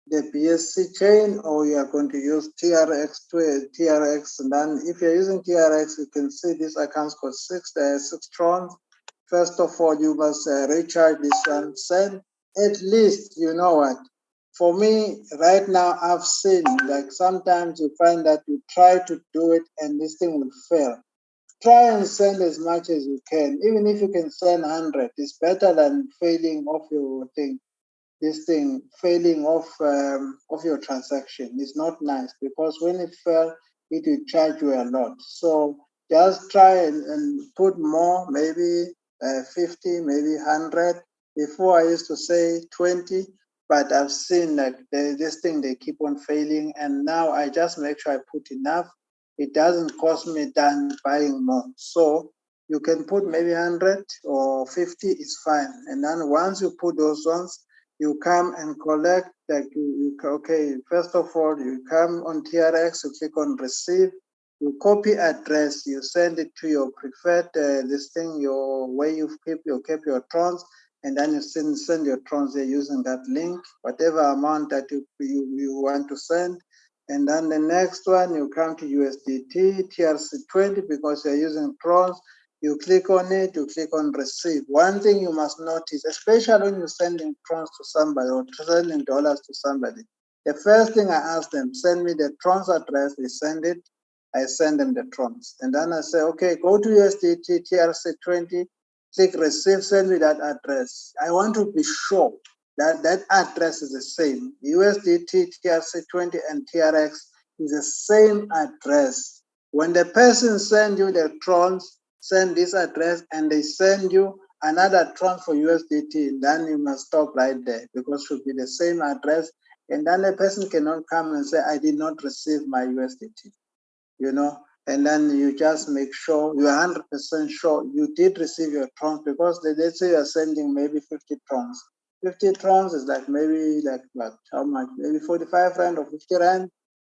the BSC chain, or you are going to use TRX to TRX? And then if you're using TRX, you can see this account's got six trons. First of all, you must recharge this one. Send at least, you know what? For me, right now, I've seen like sometimes you find that you try to do it and this thing will fail. Try and send as much as you can. Even if you can send 100, it's better than failing off your thing. This thing failing off your transaction is not nice because when it fails, it will charge you a lot. So just try and put more, maybe 50, maybe 100. Before I used to say 20, but I've seen that this thing, they keep on failing. And now I just make sure I put enough. It doesn't cost me than buying more. So you can put maybe 100 or 50, it's fine. And then once you put those ones, you come and collect, like okay, first of all, you come on TRX, you click on receive, you copy address, you send it to your preferred, this thing, where you keep your trons, and then you send your trons there using that link, whatever amount that you want to send. And then the next one, you come to USDT, TRC20, because you're using trons. You click on it, you click on receive. One thing you must notice, especially when you're sending trons to somebody or sending dollars to somebody, the first thing I ask them, send me the trons address, they send it, I send them the trons. And then I say, okay, go to USDT, TRC20, click receive, send me that address. I want to be sure that that address is the same. USDT, TRC20, and TRX is the same address. When the person sends you the trons, send this address, and they send you another tron for USDT, then you must stop right there because it should be the same address And then the person cannot come and say, I did not receive my USDT, and then you just make sure you are 100% sure you did receive your trons, because let's say you are sending maybe 50 trons. 50 trons is like maybe like what? How much? Maybe 45 rand or 50 rand.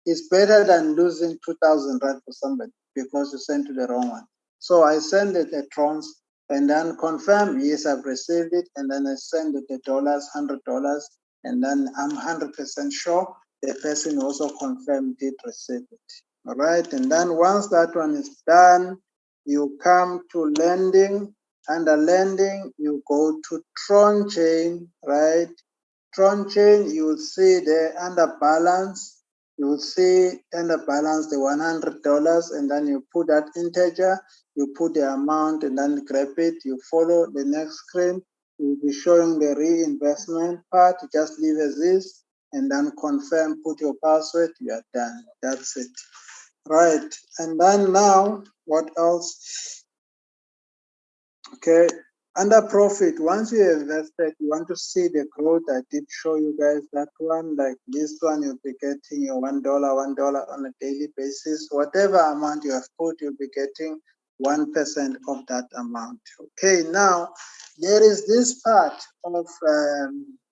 It's better than losing 2,000 rand for somebody because you sent to the wrong one. So I send it the trons and then confirm, yes, I've received it, and then I send it the dollars, $100, and then I'm 100% sure the person also confirmed did receive it. All right, and then once that one is done, you come to lending. Under lending, you go to Tron chain, right? Tron chain, you will see the under balance. You will see under balance the $100, and then you put that integer, you put the amount, and then grab it. You follow the next screen. You will be showing the reinvestment part. Just leave as is, and then confirm, put your password. You are done. That's it. Right, and then now, what else? Okay, under profit, once you have invested, you want to see the growth. I did show you guys that one, like this one, you'll be getting your $1 on a daily basis. Whatever amount you have put, you'll be getting 1% of that amount. Okay, now there is this part of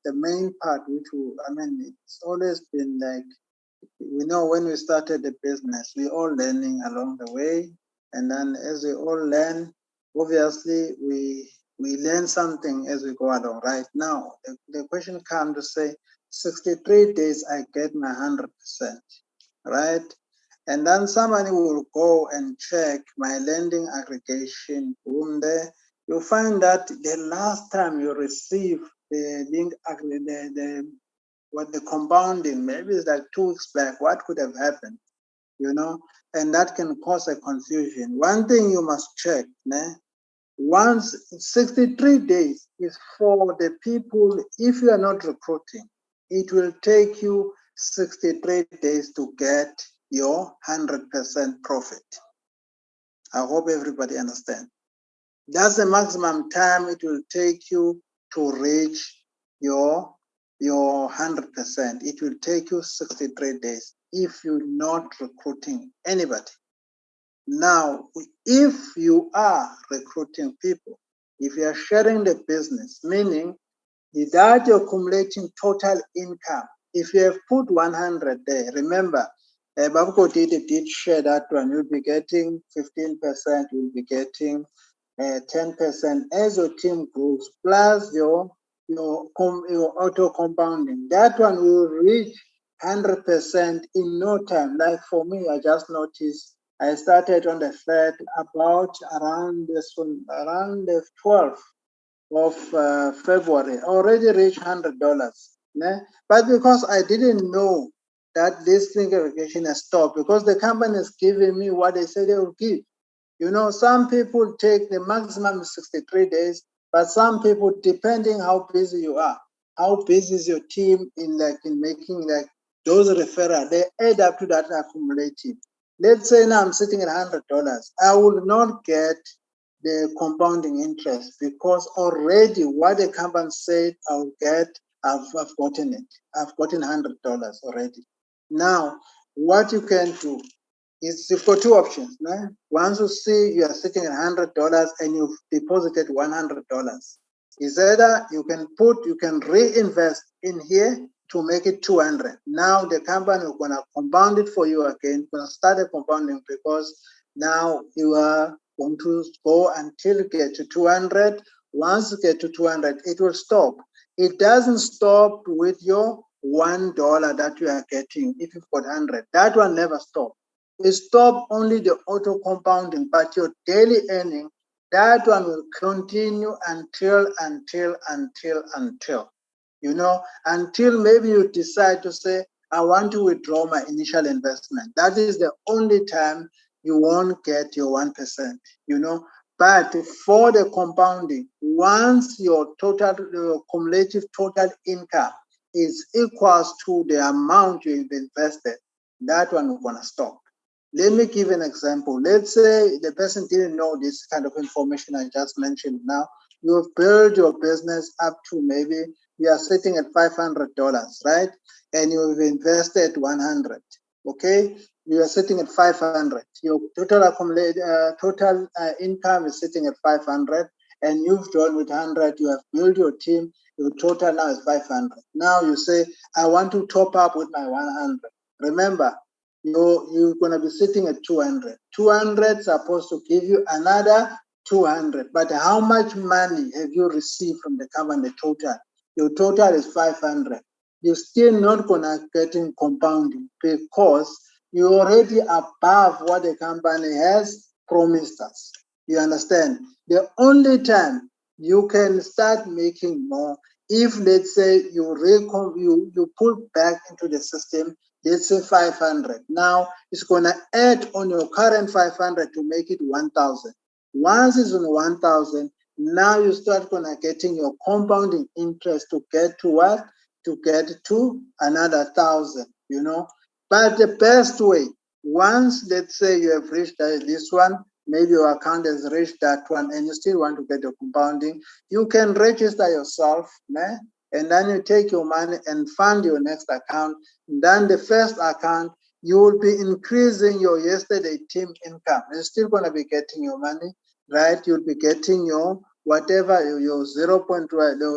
the main part, which it's always been like, we know when we started the business, we all learning along the way. And then as we all learn, obviously we learn something as we go along. Right now, the question comes to say, 63 days, I get my 100%, right? And then somebody will go and check my lending aggregation, boom there. You'll find that the last time you receive the link, the compounding, maybe it's like 2 weeks back, what could have happened, and that can cause a confusion. One thing you must check, once 63 days is for the people, if you are not recruiting, it will take you 63 days to get your 100% profit. I hope everybody understands. That's the maximum time it will take you to reach your 100%. It will take you 63 days if you're not recruiting anybody. Now, if you are recruiting people, if you are sharing the business, meaning that you're accumulating total income, if you have put 100 there, remember, Babco did share that one, you'll be getting 15%, you'll be getting 10% as your team grows, plus your auto compounding. That one will reach 100% in no time. Like for me, I just noticed I started on the 3rd, about around the 12th of February, already reached $100. But because I didn't know that this thing aggregation has stopped, because the company is giving me what they say they will give. Some people take the maximum 63 days, but some people, depending how busy you are, how busy is your team in making those referrals, they add up to that accumulative. Let's say now I'm sitting at $100. I will not get the compounding interest because already what the company said I'll get, I've gotten it. I've gotten $100 already. Now, what you can do is you've got 2 options. Once you see you are sitting at $100 and you've deposited $100, is either you can reinvest in here to make it 200. Now the company is going to compound it for you again, going to start the compounding, because now you are going to go until you get to 200. Once you get to 200, it will stop. It doesn't stop with your $1 that you are getting if you've got 100. That one never stops. It stops only the auto compounding, but your daily earning, that one will continue until until maybe you decide to say, I want to withdraw my initial investment. That is the only time you won't get your 1%, But for the compounding, once your cumulative total income is equals to the amount you've invested, that one is gonna stop. Let me give an example. Let's say the person didn't know this kind of information I just mentioned now. You've built your business up to maybe you are sitting at $500, right? And you've invested 100, okay? You are sitting at 500. Your total accumulated total income is sitting at 500, and you've drawn with 100. You have built your team. Your total now is 500. Now you say, I want to top up with my 100. Remember, you're going to be sitting at 200. 200 supposed to give you another 200. But how much money have you received from the company total? Your total is 500. You're still not going to get in compounding because you're already above what the company has promised us. You understand? The only time you can start making more if, let's say, you put back into the system, let's say 500. Now it's going to add on your current 500 to make it 1,000. Once it's on 1,000, now you start gonna getting your compounding interest to get to what? To get to another 1,000, you know. But the best way, once let's say you have reached this one, maybe your account has reached that one, and you still want to get your compounding, you can register yourself, and then you take your money and fund your next account. And then the first account, you will be increasing your yesterday team income. You're still going to be getting your money, right? You'll be getting your whatever, your 0.2,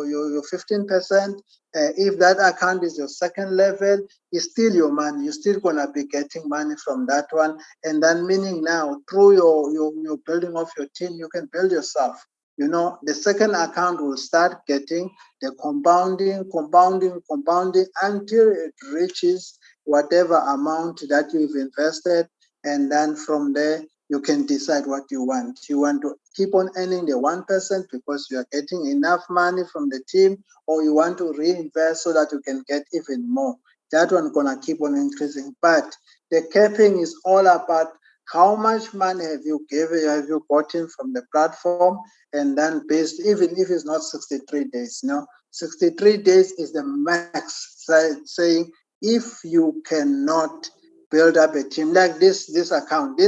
your 15%. If that account is your second level, it's still your money. You're still going to be getting money from that one. And then meaning now, through your building of your team, you can build yourself. You know, the second account will start getting the compounding until it reaches whatever amount that you've invested. And then from there, you can decide what you want. You want to keep on earning the 1% because you are getting enough money from the team, or you want to reinvest so that you can get even more. That one gonna keep on increasing. But the capping is all about how much money have you gotten from the platform, and then based, even if it's not 63 days, 63 days is the max, saying if you cannot build up a team like this account,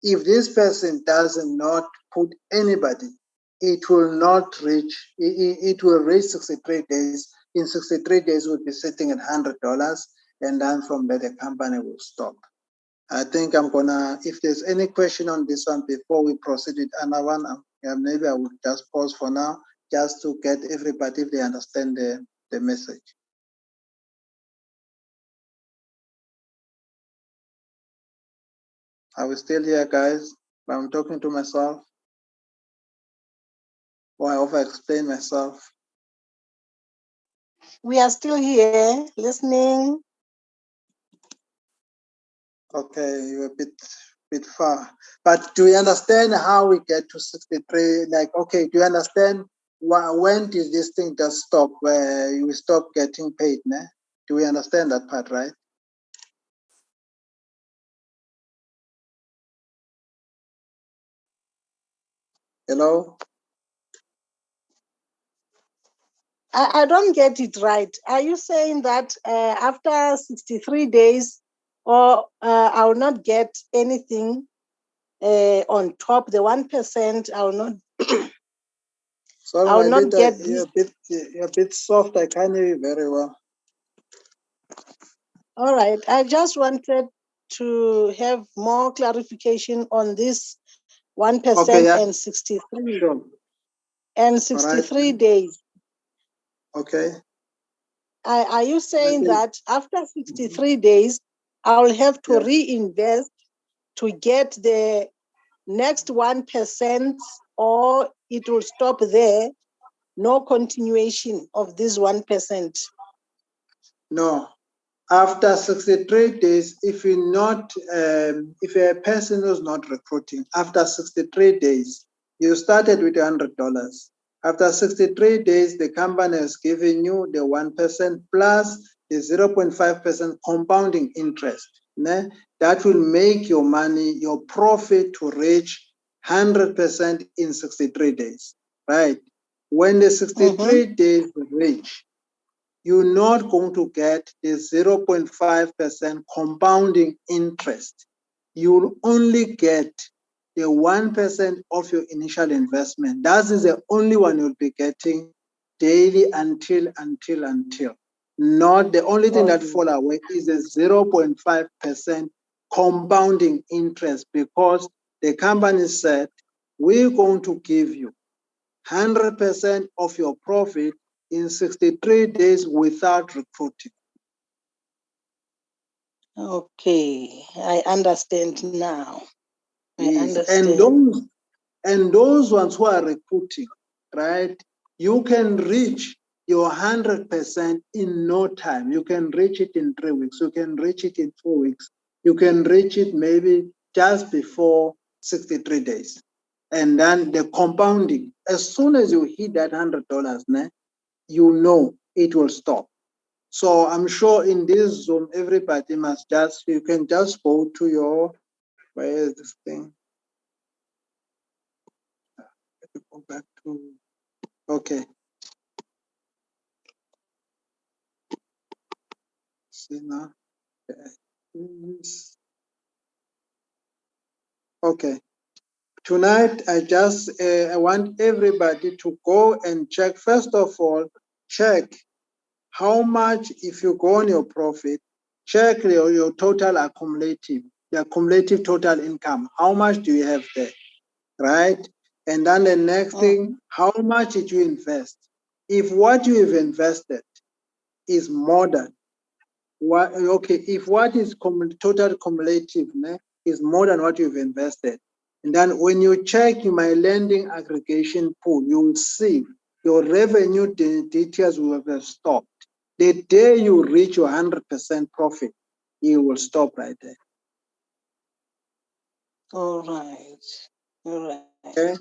if this person does not put anybody, it will not reach, it will reach 63 days. In 63 days, we'll be sitting at $100, and then from there, the company will stop. I think I'm gonna, if there's any question on this one before we proceed with another one, maybe I will just pause for now, just to get everybody, if they understand the message. Are we still here, guys? I'm talking to myself, or I over-explain myself. We are still here, listening. Okay, you're a bit far. But do you understand how we get to 63? Like, okay, do you understand when did this thing just stop, where you stop getting paid? Do we understand that part, right? Hello? I don't get it right. Are you saying that after 63 days, or I will not get anything on top, the 1%, I will not. Sorry, I will not get you're a bit soft. I can't hear you very well. All right. I just wanted to have more clarification on this 1% Okay, yeah. and 63. Sure. And 63 right. days. Okay. Are you saying that after 63 days, I will have to reinvest to get the next 1%, or it will stop there, no continuation of this 1%? No. After 63 days, if a person is not recruiting, after 63 days, you started with $100. After 63 days, the company has given you the 1% plus the 0.5% compounding interest. That will make your money, your profit, to reach 100% in 63 days, right? When the 63 days reach, you're not going to get the 0.5% compounding interest. You'll only get the 1% of your initial investment. That is the only one you'll be getting daily until. Not the only thing that Okay. fall away is a 0.5% compounding interest, because the company said, we're going to give you 100% of your profit in 63 days without recruiting. Okay, I understand now. I Yes. understand. And those ones who are recruiting, right? You can reach your 100% in no time. You can reach it in 3 weeks. You can reach it in 4 weeks. You can reach it maybe just before 63 days. And then the compounding, as soon as you hit that $100, you know it will stop. So I'm sure in this Zoom, everybody you can just go to your, where is this thing? Go back to, okay. See now. Okay. Tonight, I want everybody to go and check. First of all, check how much, if you go on your profit, check your total accumulative, the accumulative total income. How much do you have there, right? And then the next thing, how much did you invest? If what you have invested is more than what, okay, if what is total cumulative is more than what you've invested, and then when you check my lending aggregation pool, you will see your revenue details will have stopped. The day you reach your 100% profit, you will stop right there. All right. All right. Okay.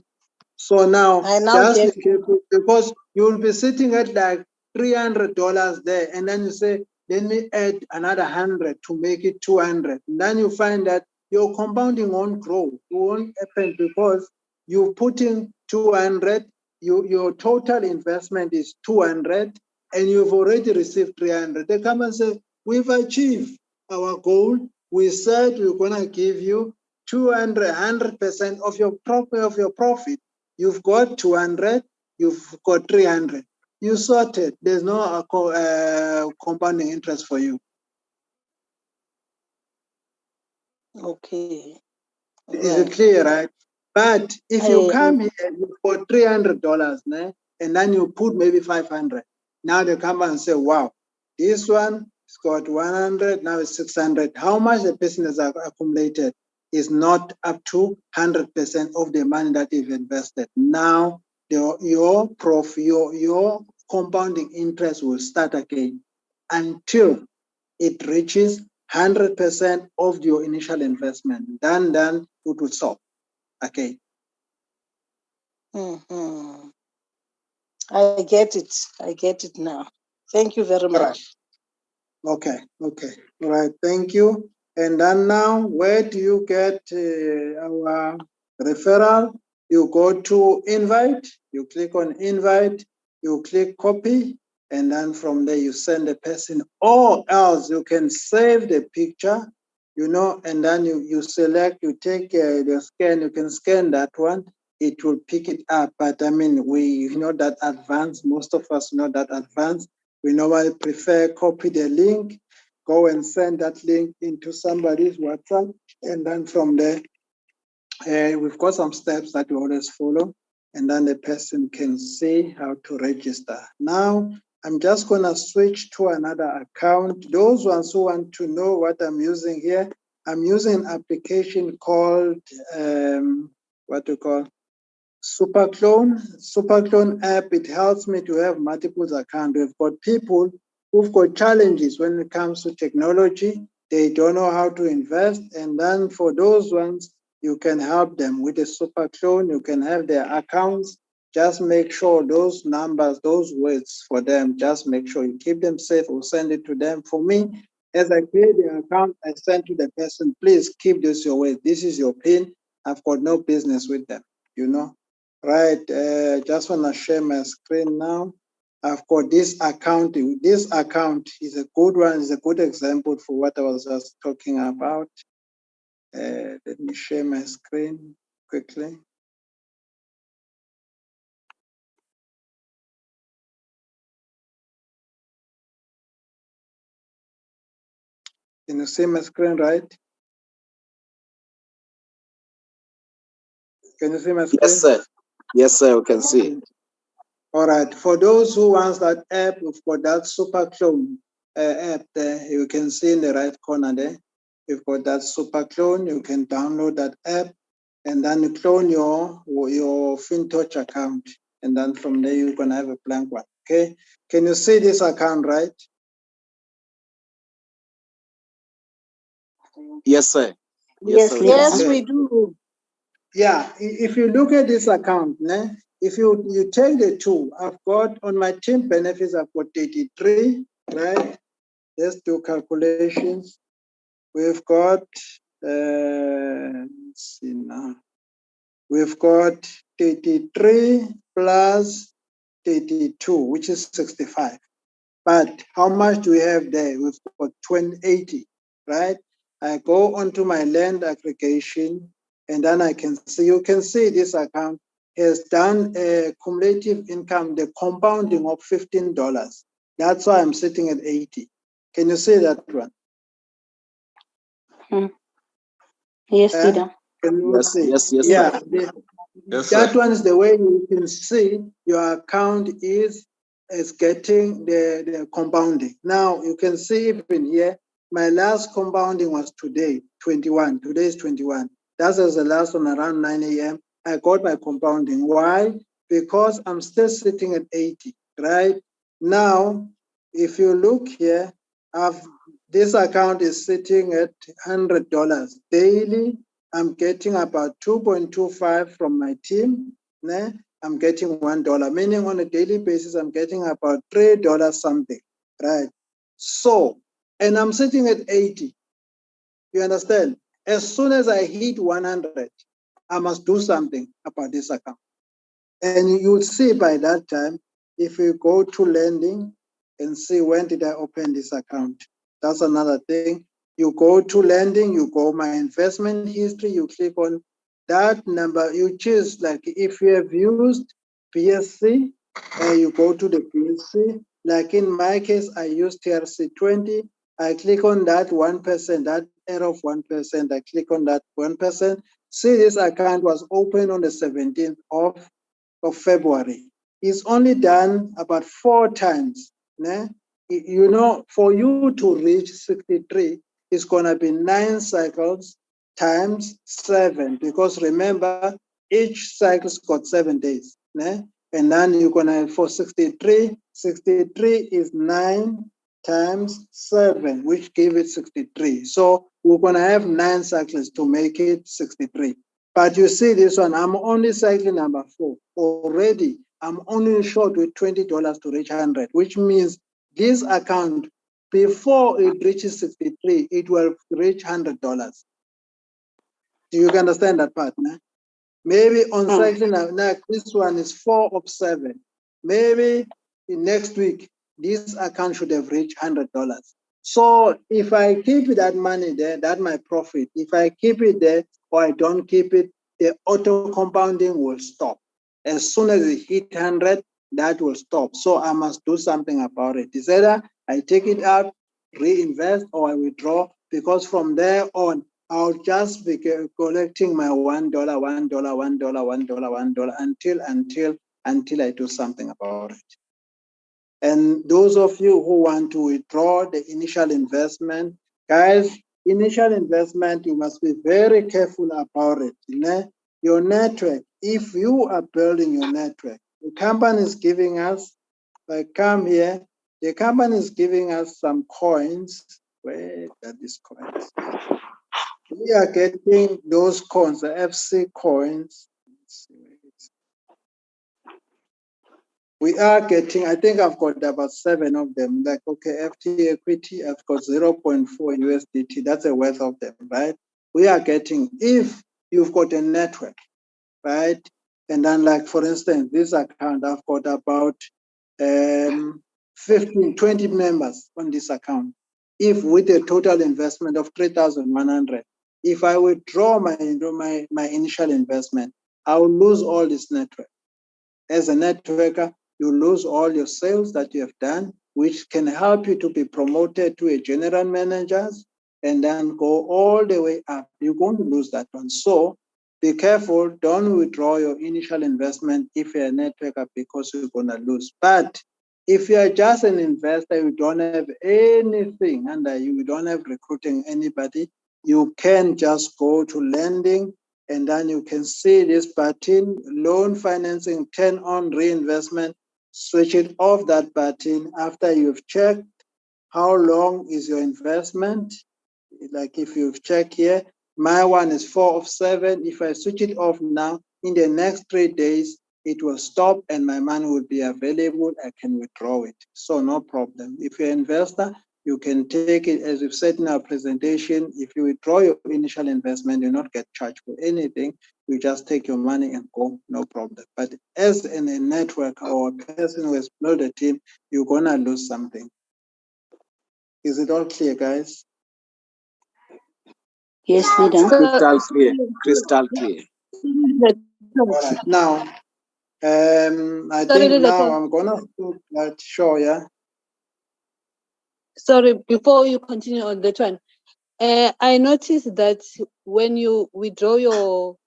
So now, I now just get be careful, because you'll be sitting at like $300 there, and then you say, let me add another 100 to make it 200. And then you find that your compounding won't grow. It won't happen, because you put in 200, your total investment is 200, and you've already received 300. They come and say, we've achieved our goal. We said we're gonna give you 200, 100% of your profit. You've got 200, you've got 300. You sorted. There's no compounding interest for you. okay. Is it Right. clear, right? But if you I come here for $300, and then you put maybe 500, now they come and say, wow, this one has got 100, now it's 600. How much the person has accumulated is not up to 100% of the money that you've invested. Now your compounding interest will start again until it reaches 100% of your initial investment. Then it will stop. Okay. I get it. I get it now. Thank you very All right. much. Okay. All right. Thank you. And then now, where do you get our referral? You go to invite, you click on invite, you click copy, and then from there you send the person, or else you can save the picture, and then you select, you take the scan, you can scan that one, it will pick it up. But I mean, we not that advanced, most of us not that advanced. We normally prefer copy the link, go and send that link into somebody's WhatsApp, and then from there, we've got some steps that we always follow, and then the person can see how to register. Now, I'm just going to switch to another account. Those ones who want to know what I'm using here, I'm using an application called, Superclone app. It helps me to have multiple accounts. We've got people who've got challenges when it comes to technology. They don't know how to invest. And then for those ones, you can help them with a Superclone. You can have their accounts. Just make sure those numbers, those words for them, just make sure you keep them safe or send it to them. For me, as I create the account, I send to the person, please keep this your way. This is your PIN. I've got no business with them, Right, just want to share my screen now. I've got this account. This account is a good one, is a good example for what I was just talking about. Let me share my screen quickly. Can you see my screen, right? Can you see my screen? Yes, sir. Yes, sir, we can see. All right. For those who want that app, we've got that super clone app there. You can see in the right corner there. You've got that super clone. You can download that app and then you clone your FinTouch account. And then from there, you're going to have a blank one. Okay. Can you see this account, right? Yes, sir. Yes, sir. leader. Yes, we do. Yeah, if you look at this account, if you take the two, I've got on my team benefits, I've got 33, right? Let's do calculations. We've got, let's see now. We've got 33 plus 32, which is 65. But how much do we have there? We've got 80, right? I go onto my land aggregation and then I can see, you can see this account has done a cumulative income, the compounding of $15. That's why I'm sitting at 80. Can you see that one? Yes, leader. Can you Yes, see? yes, yes, Yeah, sir. that one is the way you can see your account is getting the compounding. Now you can see even here, my last compounding was today, 21. Today is 21. That was the last one around 9 a.m. I got my compounding. Why? Because I'm still sitting at 80, right? Now, if you look here, this account is sitting at $100 daily. I'm getting about 2.25 from my team. I'm getting $1, meaning on a daily basis, I'm getting about $3 something, right? So, and I'm sitting at 80. You understand? As soon as I hit 100, I must do something about this account. And you'll see by that time, if you go to lending and see when did I open this account. That's another thing. You go to lending, you go my investment history, you click on that number, you choose, like if you have used PSC, you go to the PSC. Like in my case, I use TRC20. I click on that 1%, that arrow of 1%. I click on that 1%. See, this account was opened on the 17th of February. It's only done about 4 times. You know, for you to reach 63, it's going to be 9 cycles times 7, because remember, each cycle's got 7 days. And then you're going to, for 63 is 9 times 7, which give it 63. So we're going to have 9 cycles to make it 63. But you see this one, I'm only cycling number 4. Already, I'm only short with $20 to reach 100, which means this account, before it reaches 63, it will reach $100. Do you understand that part? Maybe on cycling, now this one is 4 of 7. Maybe in next week, this account should have reached $100. So if I keep that money there, that's my profit. If I keep it there or I don't keep it, the auto compounding will stop. As soon as it hit 100, that will stop. So I must do something about it. It's either I take it out, reinvest, or I withdraw, because from there on, I'll just be collecting my $1, $1, $1, $1, $1 until I do something about it. And those of you who want to withdraw the initial investment, guys, initial investment, you must be very careful about it. Your network, if you are building your network, the company is giving us, I come here, the company is giving us some coins. Where are these coins? We are getting those coins, the FC coins. We are getting, I think I've got about 7 of them. Like, okay, FT equity, I've got 0.4 USDT. That's the worth of them, right? We are getting, if you've got a network, right? And then, like, for instance, this account, I've got about 15, 20 members on this account. If with a total investment of 3,100, if I withdraw my initial investment, I will lose all this network. As a networker, you lose all your sales that you have done, which can help you to be promoted to a general manager and then go all the way up, you're going to lose that one. So be careful, don't withdraw your initial investment if you're a networker because you're going to lose. But if you're just an investor, you don't have anything under you, you don't have recruiting anybody, you can just go to lending, and then you can see this button, loan financing, turn on reinvestment, switch it off that button after you've checked how long is your investment. Like if you've checked here, my one is 4 of 7. If I switch it off now, in the next 3 days, it will stop and my money will be available. I can withdraw it. So no problem. If you're an investor, you can take it, as we've said in our presentation, if you withdraw your initial investment, you not get charged for anything. You just take your money and go, no problem. But as in a network or a person who has built a team, you're gonna lose something. Is it all clear, guys? Yes, leader. Crystal clear. Crystal clear. All right. Now, I Sorry, think now Dr. I'm gonna put that show, yeah. Sorry, before you continue on that one, I noticed that when you withdraw your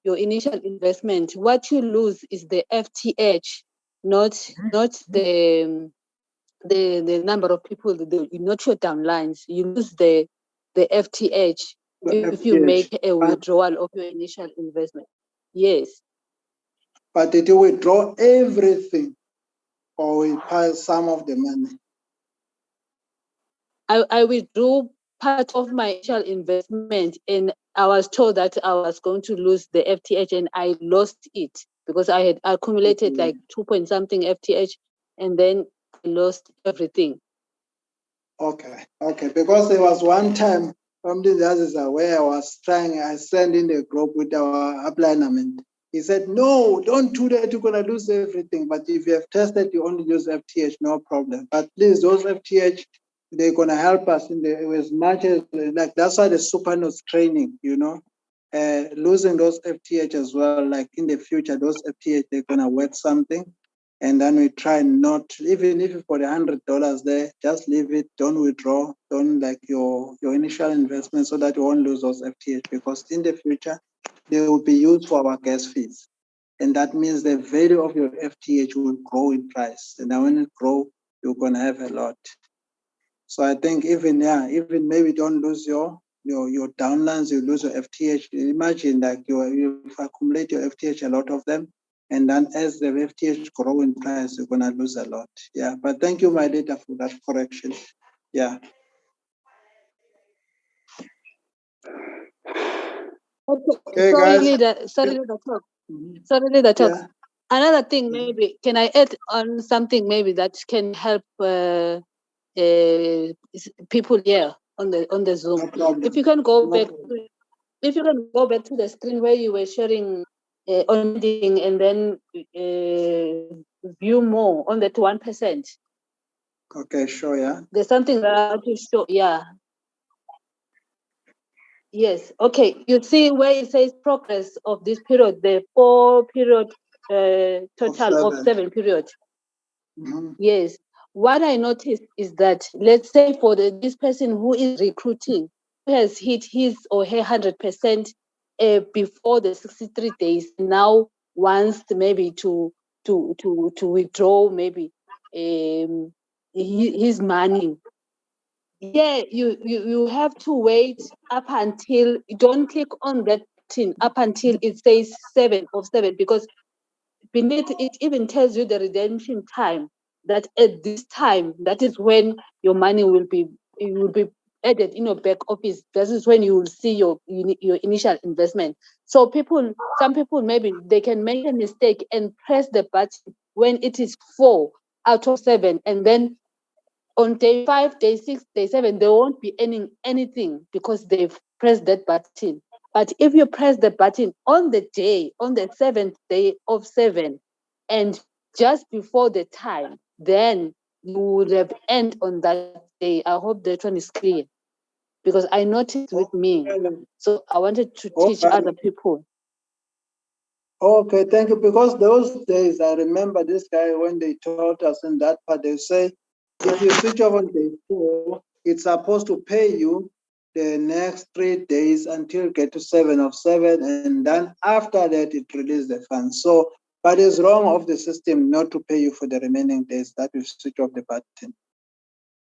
initial investment, what you lose is the FTH, not the number of people, not your downlines. You lose the FTH if you FTH. make a withdrawal of your initial investment. Yes. But did you withdraw everything or we pay some of the money? I withdrew part of my initial investment and I was told that I was going to lose the FTH and I lost it because I had accumulated like 2-point-something FTH and then I lost everything. Okay, because there was one time, somebody that is aware, I sent in the group with our alignment. He said, no, don't do that, you're gonna lose everything. But if you have tested, you only use FTH, no problem. But please, those FTH, they're gonna help us in as much as, like, that's why the supernotes training, losing those FTH as well, like in the future, those FTH, they're gonna worth something. And then we try not, even if you've got $100 there, just leave it, don't withdraw, don't like your initial investment so that you won't lose those FTH, because in the future, they will be used for our gas fees. And that means the value of your FTH will grow in price. And then when it grows, you're gonna have a lot. So I think even maybe don't lose your downlines, you lose your FTH. Imagine like you accumulate your FTH, a lot of them, and then as the FTH grow in price, you're gonna lose a lot. Yeah, but thank you, my data, for that correction. Yeah. Okay, guys. Sorry, leader talk. Yeah. Another thing, maybe, can I add on something maybe that can help people here on the Zoom? No problem. If you can go back to the screen where you were sharing on lending and then view more on that 1%. Okay, sure, yeah. There's something that I want to show, yeah. Yes, okay. You see where it says progress of this period, the 4-period total of 7 periods. Mm-hmm. Yes. What I noticed is that, let's say for this person who is recruiting, who has hit his or her 100% before the 63 days, now wants maybe to withdraw maybe his money. Yeah, you have to wait up until, don't click on that button up until it says 7 of 7, because beneath it even tells you the redemption time, that at this time, that is when your money will be added in your back office. This is when you will see your initial investment. So some people maybe they can make a mistake and press the button when it is 4 out of 7, and then on day 5, day 6, day 7, they won't be earning anything because they've pressed that button. But if you press the button on the 7th day of 7, and just before the time, then you would have earned on that day. I hope that one is clear, because I noticed with me. So I wanted to teach other people. Okay, thank you. Because those days, I remember this guy, when they taught us in that part, they say, if you switch off on day 4, it's supposed to pay you the next 3 days until get to 7 of 7, and then after that it release the funds. So, but it's wrong of the system not to pay you for the remaining days that you switch off the button.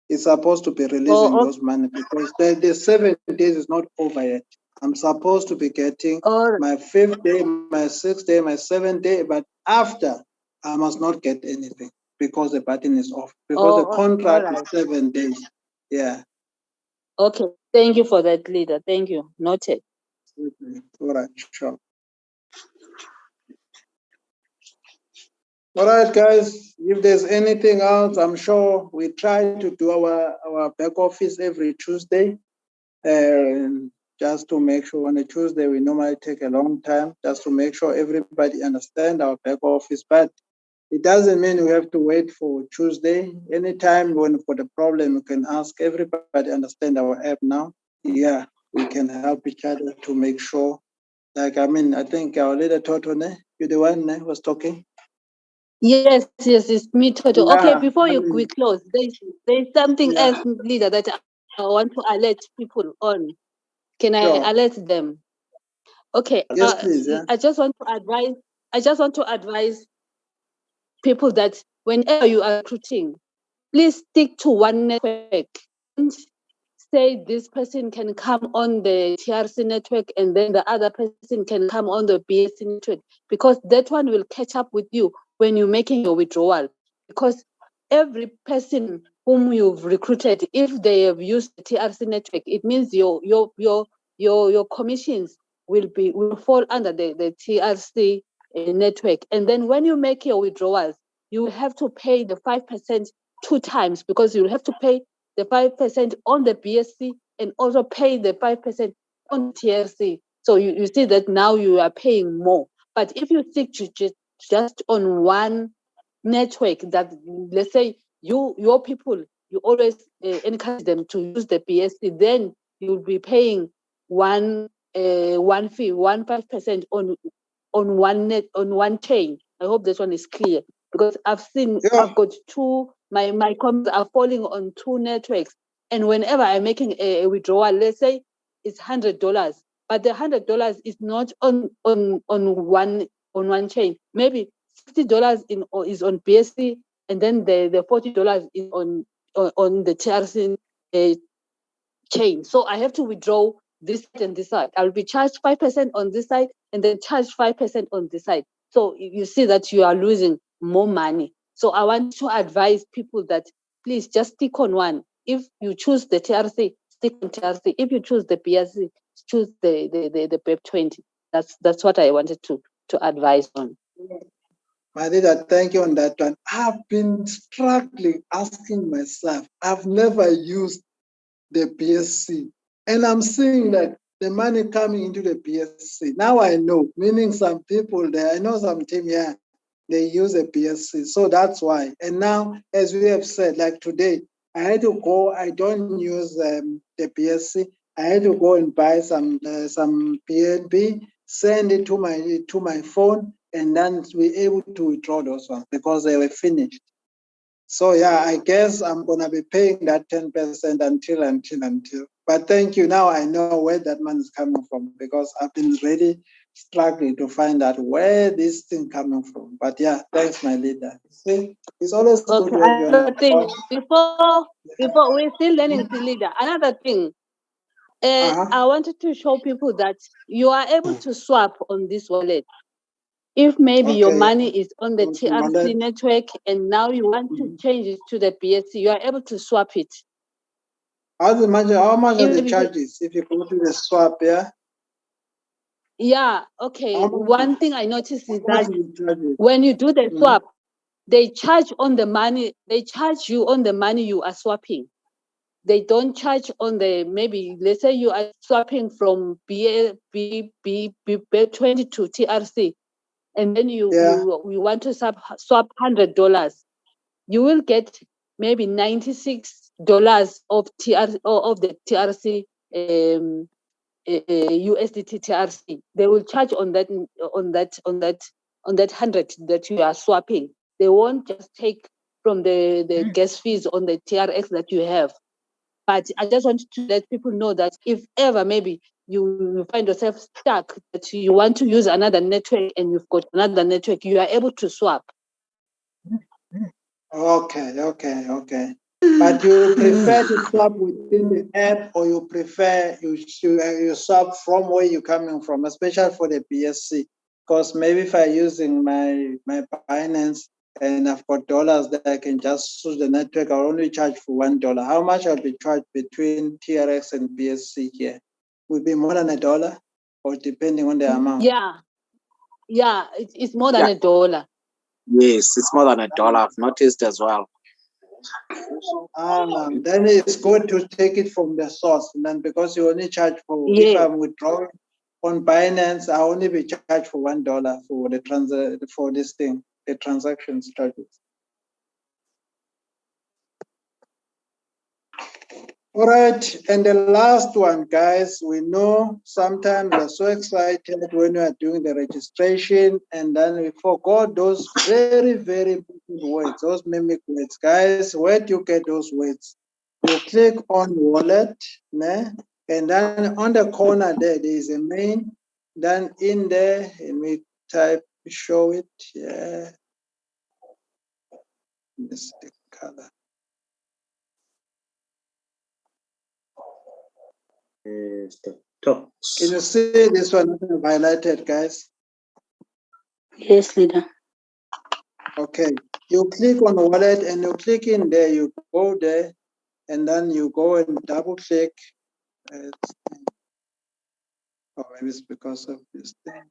It's supposed to be releasing those money because the 7 days is not over yet. I'm supposed to be getting my 5th day, my 6th day, my 7th day, but after I must not get anything because the button is off. Because the contract is 7 days. Yeah. Okay, thank you for that, leader. Thank you. Noted. All right, sure. All right, guys, if there's anything else, I'm sure we try to do our back office every Tuesday. Just to make sure on a Tuesday, we normally take a long time just to make sure everybody understand our back office. But it doesn't mean we have to wait for Tuesday. Anytime when for the problem, you can ask everybody understand our app now. Yeah, we can help each other to make sure. Like, I mean, I think our leader Totone, you're the one who was talking. Yes, it's me, Toto. Yeah, Okay, before we close, there's something else, leader, that I want to alert people on. Can I alert them? Okay. Yes, please. Yeah. I just want to advise people that whenever you are recruiting, please stick to one network. Don't say this person can come on the TRC network and then the other person can come on the BSC network, because that one will catch up with you when you're making your withdrawal. Because every person whom you've recruited, if they have used the TRC network, it means your commissions will fall under the TRC network. And then when you make your withdrawals, you will have to pay the 5% 2 times, because you'll have to pay the 5% on the BSC and also pay the 5% on TRC. So you see that now you are paying more. But if you stick to just on one network, that let's say your people, you always encourage them to use the BSC, then you'll be paying one fee, 5% on one chain. I hope this one is clear, because I've got two, my comments are falling on 2 networks, and whenever I'm making a withdrawal, let's say it's $100, but the $100 is not on one chain. Maybe $60 is on BSC, and then the $40 is on the TRC chain. So I have to withdraw this side and this side. I'll be charged 5% on this side and then charged 5% on this side. So you see that you are losing more money. So I want to advise people that please just stick on one. If you choose the TRC, stick on TRC. If you choose the BSC, choose the BEP 20. That's what I wanted to advise on. My leader, thank you on that one. I've been struggling, asking myself, I've never used the BSC. And I'm seeing that the money coming into the BSC. Now I know, meaning some people there, I know some team here, they use a BSC. So that's why. And now, as we have said, like today, I had to go, I don't use the BSC. I had to go and buy some PNB, send it to my phone, and then we're able to withdraw those ones because they were finished. So yeah, I guess I'm gonna be paying that 10% until. But thank you. Now I know where that money is coming from, because I've been really struggling to find out where this thing coming from. But yeah, thanks, my leader. See, it's always good to have you Another thing, before we're still learning, leader. Another thing, I wanted to show people that you are able to swap on this wallet. If maybe your money is on the TRC network and now you want to change it to the BSC, you are able to swap it. How much are the charges if you go to the swap, yeah? Yeah, okay. One thing I noticed is that when you do the swap, they charge on the money, they charge you on the money you are swapping. They don't charge on the, maybe, let's say you are swapping from B20 to TRC, and then you want to swap $100. You will get maybe $96 of the TRC USDT TRC. They will charge on that 100 that you are swapping. They won't just take from the gas fees on the TRX that you have. But I just want to let people know that if ever maybe you find yourself stuck, that you want to use another network and you've got another network, you are able to swap. Okay. But you prefer to swap within the app, or you prefer you swap from where you're coming from, especially for the BSC? Because maybe if I'm using my Binance and I've got dollars that I can just switch the network, I'll only charge for $1. How much I'll be charged between TRX and BSC here? Would be more than $1, or depending on the amount? Yeah, it's more than $1. Yes, it's more than $1. I've noticed as well. Then it's good to take it from the source, and then because you only charge for, if I'm withdrawing on Binance, I only be charged for $1 for the for this thing, the transaction charges. All right, and the last one, guys, we know sometimes we're so excited when we are doing the registration, and then we forgot those very, very important words, those mimic words. Guys, where do you get those words? You click on wallet, and then on the corner there is a main. Then in there, and we type, show it, this is the color. Can you see this one highlighted, guys? Yes, leader. Okay, you click on wallet and you click in there, you go there, and then you go and double click. Oh, maybe it's because of this thing.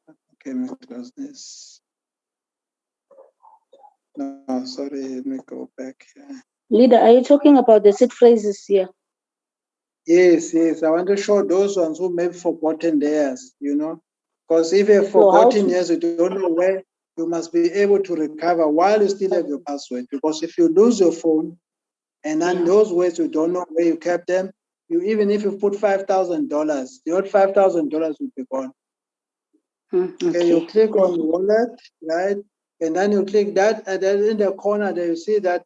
Okay, let me close this. No, sorry, let me go back here. Leader, are you talking about the seed phrases here? Yes, I want to show those ones who may have forgotten theirs, because if you've forgotten yours, you don't know where, you must be able to recover while you still have your password. Because if you lose your phone, and then those words you don't know where you kept them, even if you put $5,000, the old $5,000 will be gone. Okay, you click on wallet, right? And then you click that, and then in the corner there you see that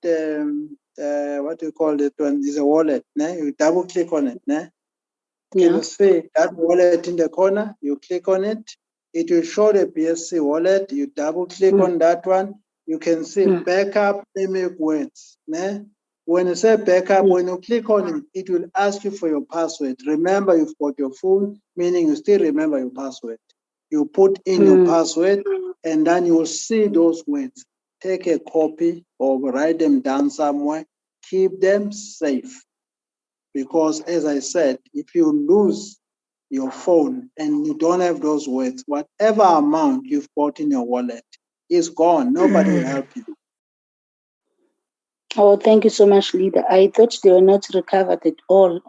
what do you call it one is a wallet. You double click on it. Can you see that wallet in the corner? You click on it, it will show the BSC wallet. You double click on that one, you can see backup mimic words. When you say backup, when you click on it, it will ask you for your password. Remember, you've got your phone, meaning you still remember your password. You put in your password, and then you will see those words. Take a copy or write them down somewhere. Keep them safe. Because as I said, if you lose your phone and you don't have those words, whatever amount you've got in your wallet is gone. Nobody will help you. Oh, thank you so much, leader. I thought they were not recovered at all.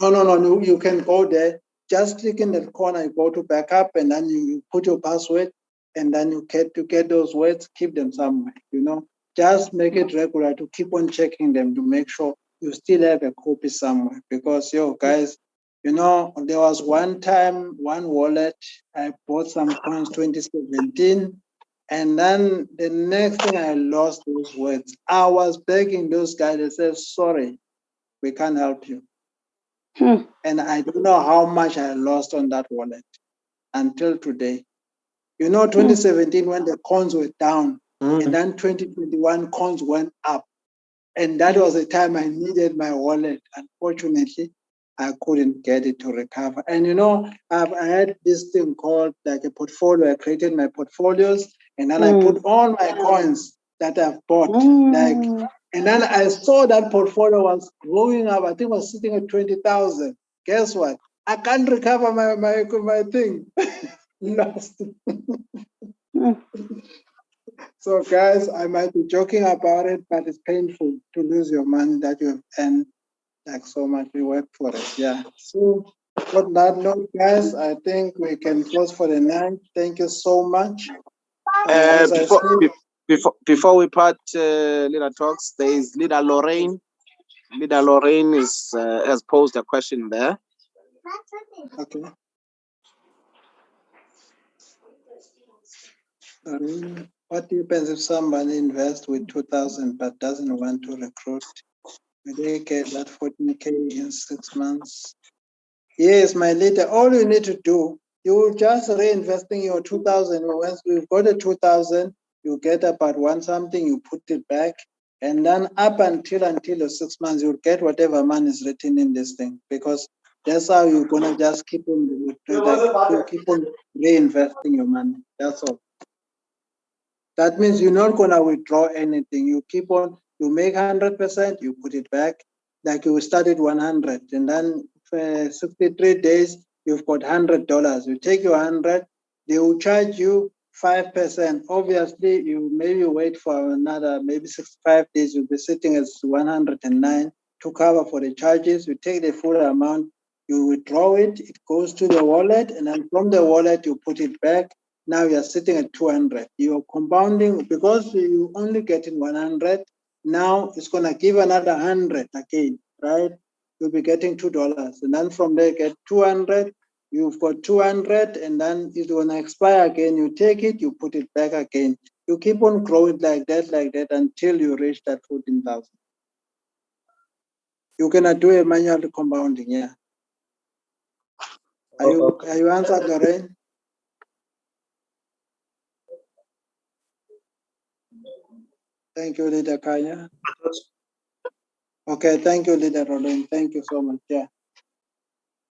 No. You can go there. Just click in the corner, you go to backup, and then you put your password, and then you get those words, keep them somewhere, Just make it regular to keep on checking them to make sure you still have a copy somewhere. Because, guys, there was one time, one wallet, I bought some coins 2017, and then the next thing I lost those words. I was begging those guys, they said, sorry, we can't help you. And I don't know how much I lost on that wallet until today. 2017 when the coins were down, and then 2021 coins went up. And that was the time I needed my wallet. Unfortunately, I couldn't get it to recover. And I had this thing called like a portfolio. I created my portfolios, and then I put all my coins that I've bought. And then I saw that portfolio was growing up. I think it was sitting at 20,000. Guess what? I can't recover my thing. Lost. So guys, I might be joking about it, but it's painful to lose your money that you have earned like so much. We work for it. Yeah. So on that note, guys, I think we can close for the night. Thank you so much. Before we part, Leader Talks, there is Leader Lorraine. Leader Lorraine has posed a question there. Okay. What happens if somebody invests with 2,000 but doesn't want to recruit? Will they get that 14K in 6 months? Yes, my leader, all you need to do, you just reinvesting your 2,000. Once we've got a 2,000, you get about one something, you put it back. And then up until the 6 months, you'll get whatever money is written in this thing, because that's how you're gonna just keep on, you keep on reinvesting your money. That's all. That means you're not gonna withdraw anything. You keep on, you make 100%, you put it back. Like you started 100, and then for 63 days, you've got $100. You take your 100, they will charge you 5%. Obviously, you maybe wait for another maybe 65 days. You'll be sitting at 109 to cover for the charges. You take the full amount, you withdraw it. It goes to the wallet, and then from the wallet you put it back. Now you're sitting at 200. You're compounding because you only getting 100. Now it's going to give another 100 again, right? You'll be getting $2. And then from there, get 200. You've got 200, and then it's going to expire again. You take it, you put it back again. You keep on growing like that until you reach that 14,000. You're going to do a manual compounding, yeah. Are you answered, Lorraine? Thank you, Leader Kanya. Okay, thank you, Leader Roland. Thank you so much. Yeah.